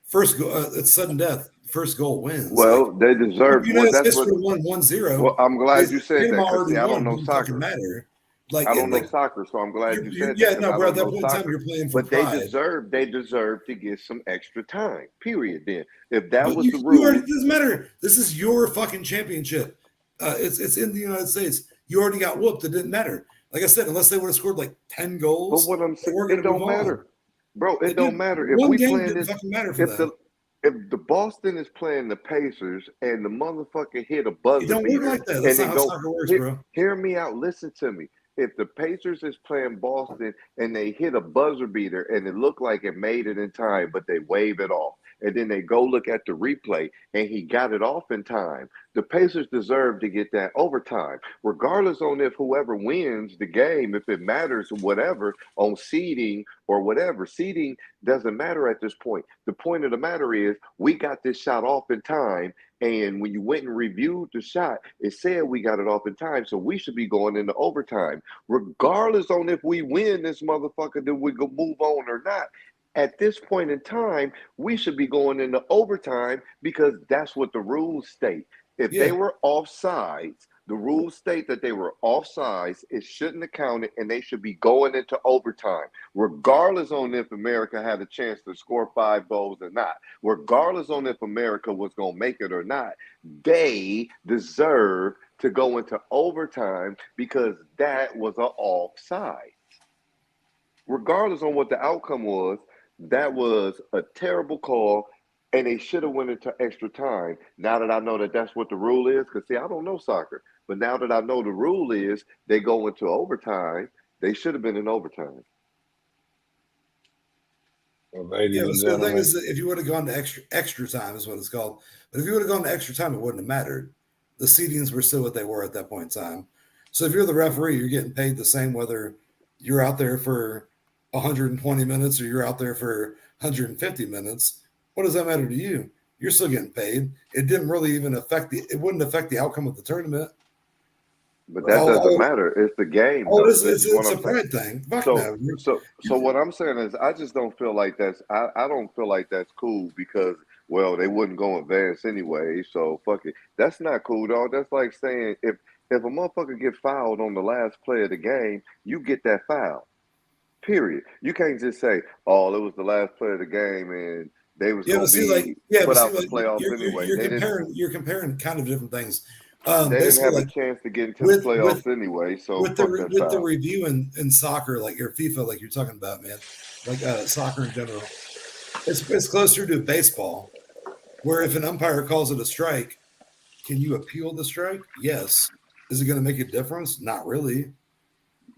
First goal, it's sudden death. First goal wins. Well, like, they deserve. United States would have won 1-0. Well, I'm glad you said that, because I don't know soccer. Matter. Like, I don't know soccer, so I'm glad you said that. Yeah, no, bro. At that point in time, you're playing for pride. They deserve to get some extra time. Period. Then, if that was the rule, it doesn't matter. This is your fucking championship. It's in the United States. You already got whooped. It didn't matter. Like I said, unless they would have scored like 10 goals. But what I'm saying, it don't matter, bro. It don't matter if one we game playing didn't this. Fucking matter for them. If the Boston is playing the Pacers and the motherfucker hit a buzzer, it don't work like that. That's not how soccer works, bro. Hear me out. Listen to me. If the Pacers is playing Boston and they hit a buzzer beater and it looked like it made it in time, but they wave it off, and then they go look at the replay and he got it off in time, the Pacers deserve to get that overtime, regardless on if whoever wins the game, if it matters, whatever, on seeding or whatever. Seeding doesn't matter at this point. The point of the matter is we got this shot off in time. And when you went and reviewed the shot, it said we got it off in time, so we should be going into overtime. Regardless on if we win this motherfucker, then we go move on or not. At this point in time, we should be going into overtime, because that's what the rules state. If they were offsides, the rules state that they were offsides, it shouldn't have counted, and they should be going into overtime, regardless on if America had a chance to score 5 goals or not, regardless on if America was going to make it or not. They deserve to go into overtime, because that was an offside. Regardless on what the outcome was, that was a terrible call, and they should have went into extra time. Now that I know that that's what the rule is, because, see, I don't know soccer. But now that I know the rule is they go into overtime, they should have been in overtime. Well, so the thing is, that if you would have gone to extra time is what it's called. But if you would have gone to extra time, it wouldn't have mattered. The seedings were still what they were at that point in time. So if you're the referee, you're getting paid the same whether you're out there for 120 minutes or you're out there for 150 minutes. What does that matter to you? You're still getting paid. It didn't really even it wouldn't affect the outcome of the tournament. But that doesn't matter. It's the game. It's a pride thing. So what I'm saying is, I just don't feel like that's. I don't feel like that's cool, because, well, they wouldn't go advance anyway. So fuck it. That's not cool, dog. That's like saying if a motherfucker get fouled on the last play of the game, you get that foul. Period. You can't just say, "Oh, it was the last play of the game and they was going to be put out the playoffs anyway." You're comparing kind of different things. They didn't have a chance to get into the playoffs anyway. So with the review in soccer, like your FIFA, like you're talking about, man, like soccer in general, it's closer to baseball, where if an umpire calls it a strike, can you appeal the strike? Yes. Is it going to make a difference? Not really.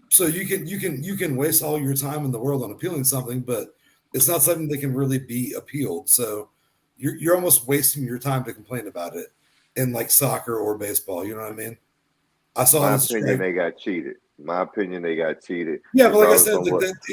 So you can waste all your time in the world on appealing something, but it's not something that can really be appealed. So you're almost wasting your time to complain about it in like soccer or baseball. You know what I mean? My opinion, they got cheated. Yeah, but like I said,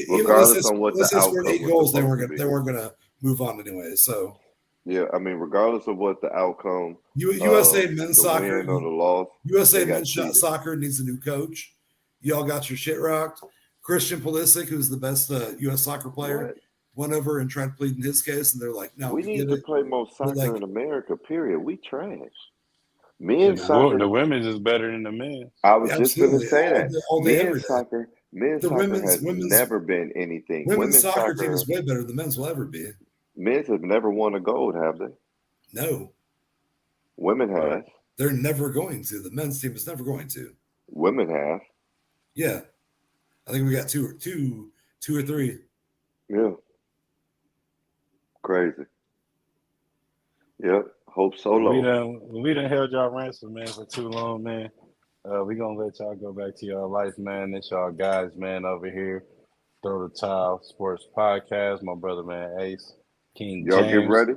regardless on what the outcome, 8 goals, they weren't gonna move on anyway. So yeah, I mean, regardless of what the outcome, USA men's soccer or the loss, USA men's soccer needs a new coach. Y'all got your shit rocked. Christian Pulisic, who's the best U.S. soccer player, went over and tried pleading his case, and they're like, "No, we need to play more soccer in America. Period. We trash. Men's soccer. The women's is better than the men's. I was just going to say that. Men's soccer has never been anything. Women's soccer team is way better than the men's will ever be. Men's have never won a gold, have they? No. Women have. They're never going to. The men's team is never going to. Women have. Yeah. I think we got two or three. Yeah. Crazy. Yep. Hope Solo. We done held y'all ransom, man, for too long, man. We gonna let y'all go back to y'all life, man. It's y'all guys, man, over here. Throw the Tile Sports Podcast. My brother, man, Ace, King Y'all James. get ready.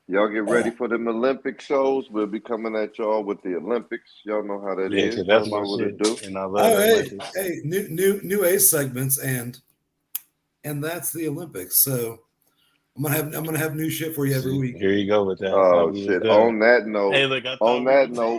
Y'all get ready for them Olympic shows. We'll be coming at y'all with the Olympics. Y'all know how that is. Cause that's Y'all my know what shit. to do. And I love the Olympics. Hey, new Ace segments, and that's the Olympics. So I'm gonna have new shit for you every week. Here you go with that. Oh shit! On that note, hey, look,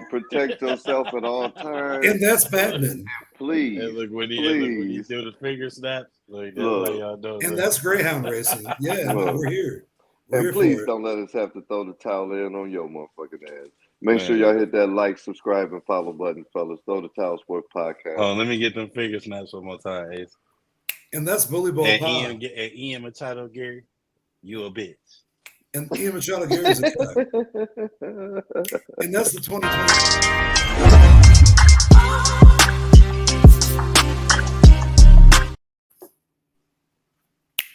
protect yourself at all times. And that's badminton. Please, hey, look, when please. you do the finger snaps, like that's Look. how y'all do it. And that's greyhound racing. Yeah, no, we're here. We're And here please for it. don't let us have to throw the towel in on your motherfucking ass. Make sure y'all hit that like, subscribe, and follow button, fellas. Throw the Towel Sports Podcast. Oh, let me get them finger snaps one more time, Ace. And that's Bully Ball And Pod. Ian Machado, Gary, you a bitch. And Ian Machado Gary's a truck. And that's the 2020.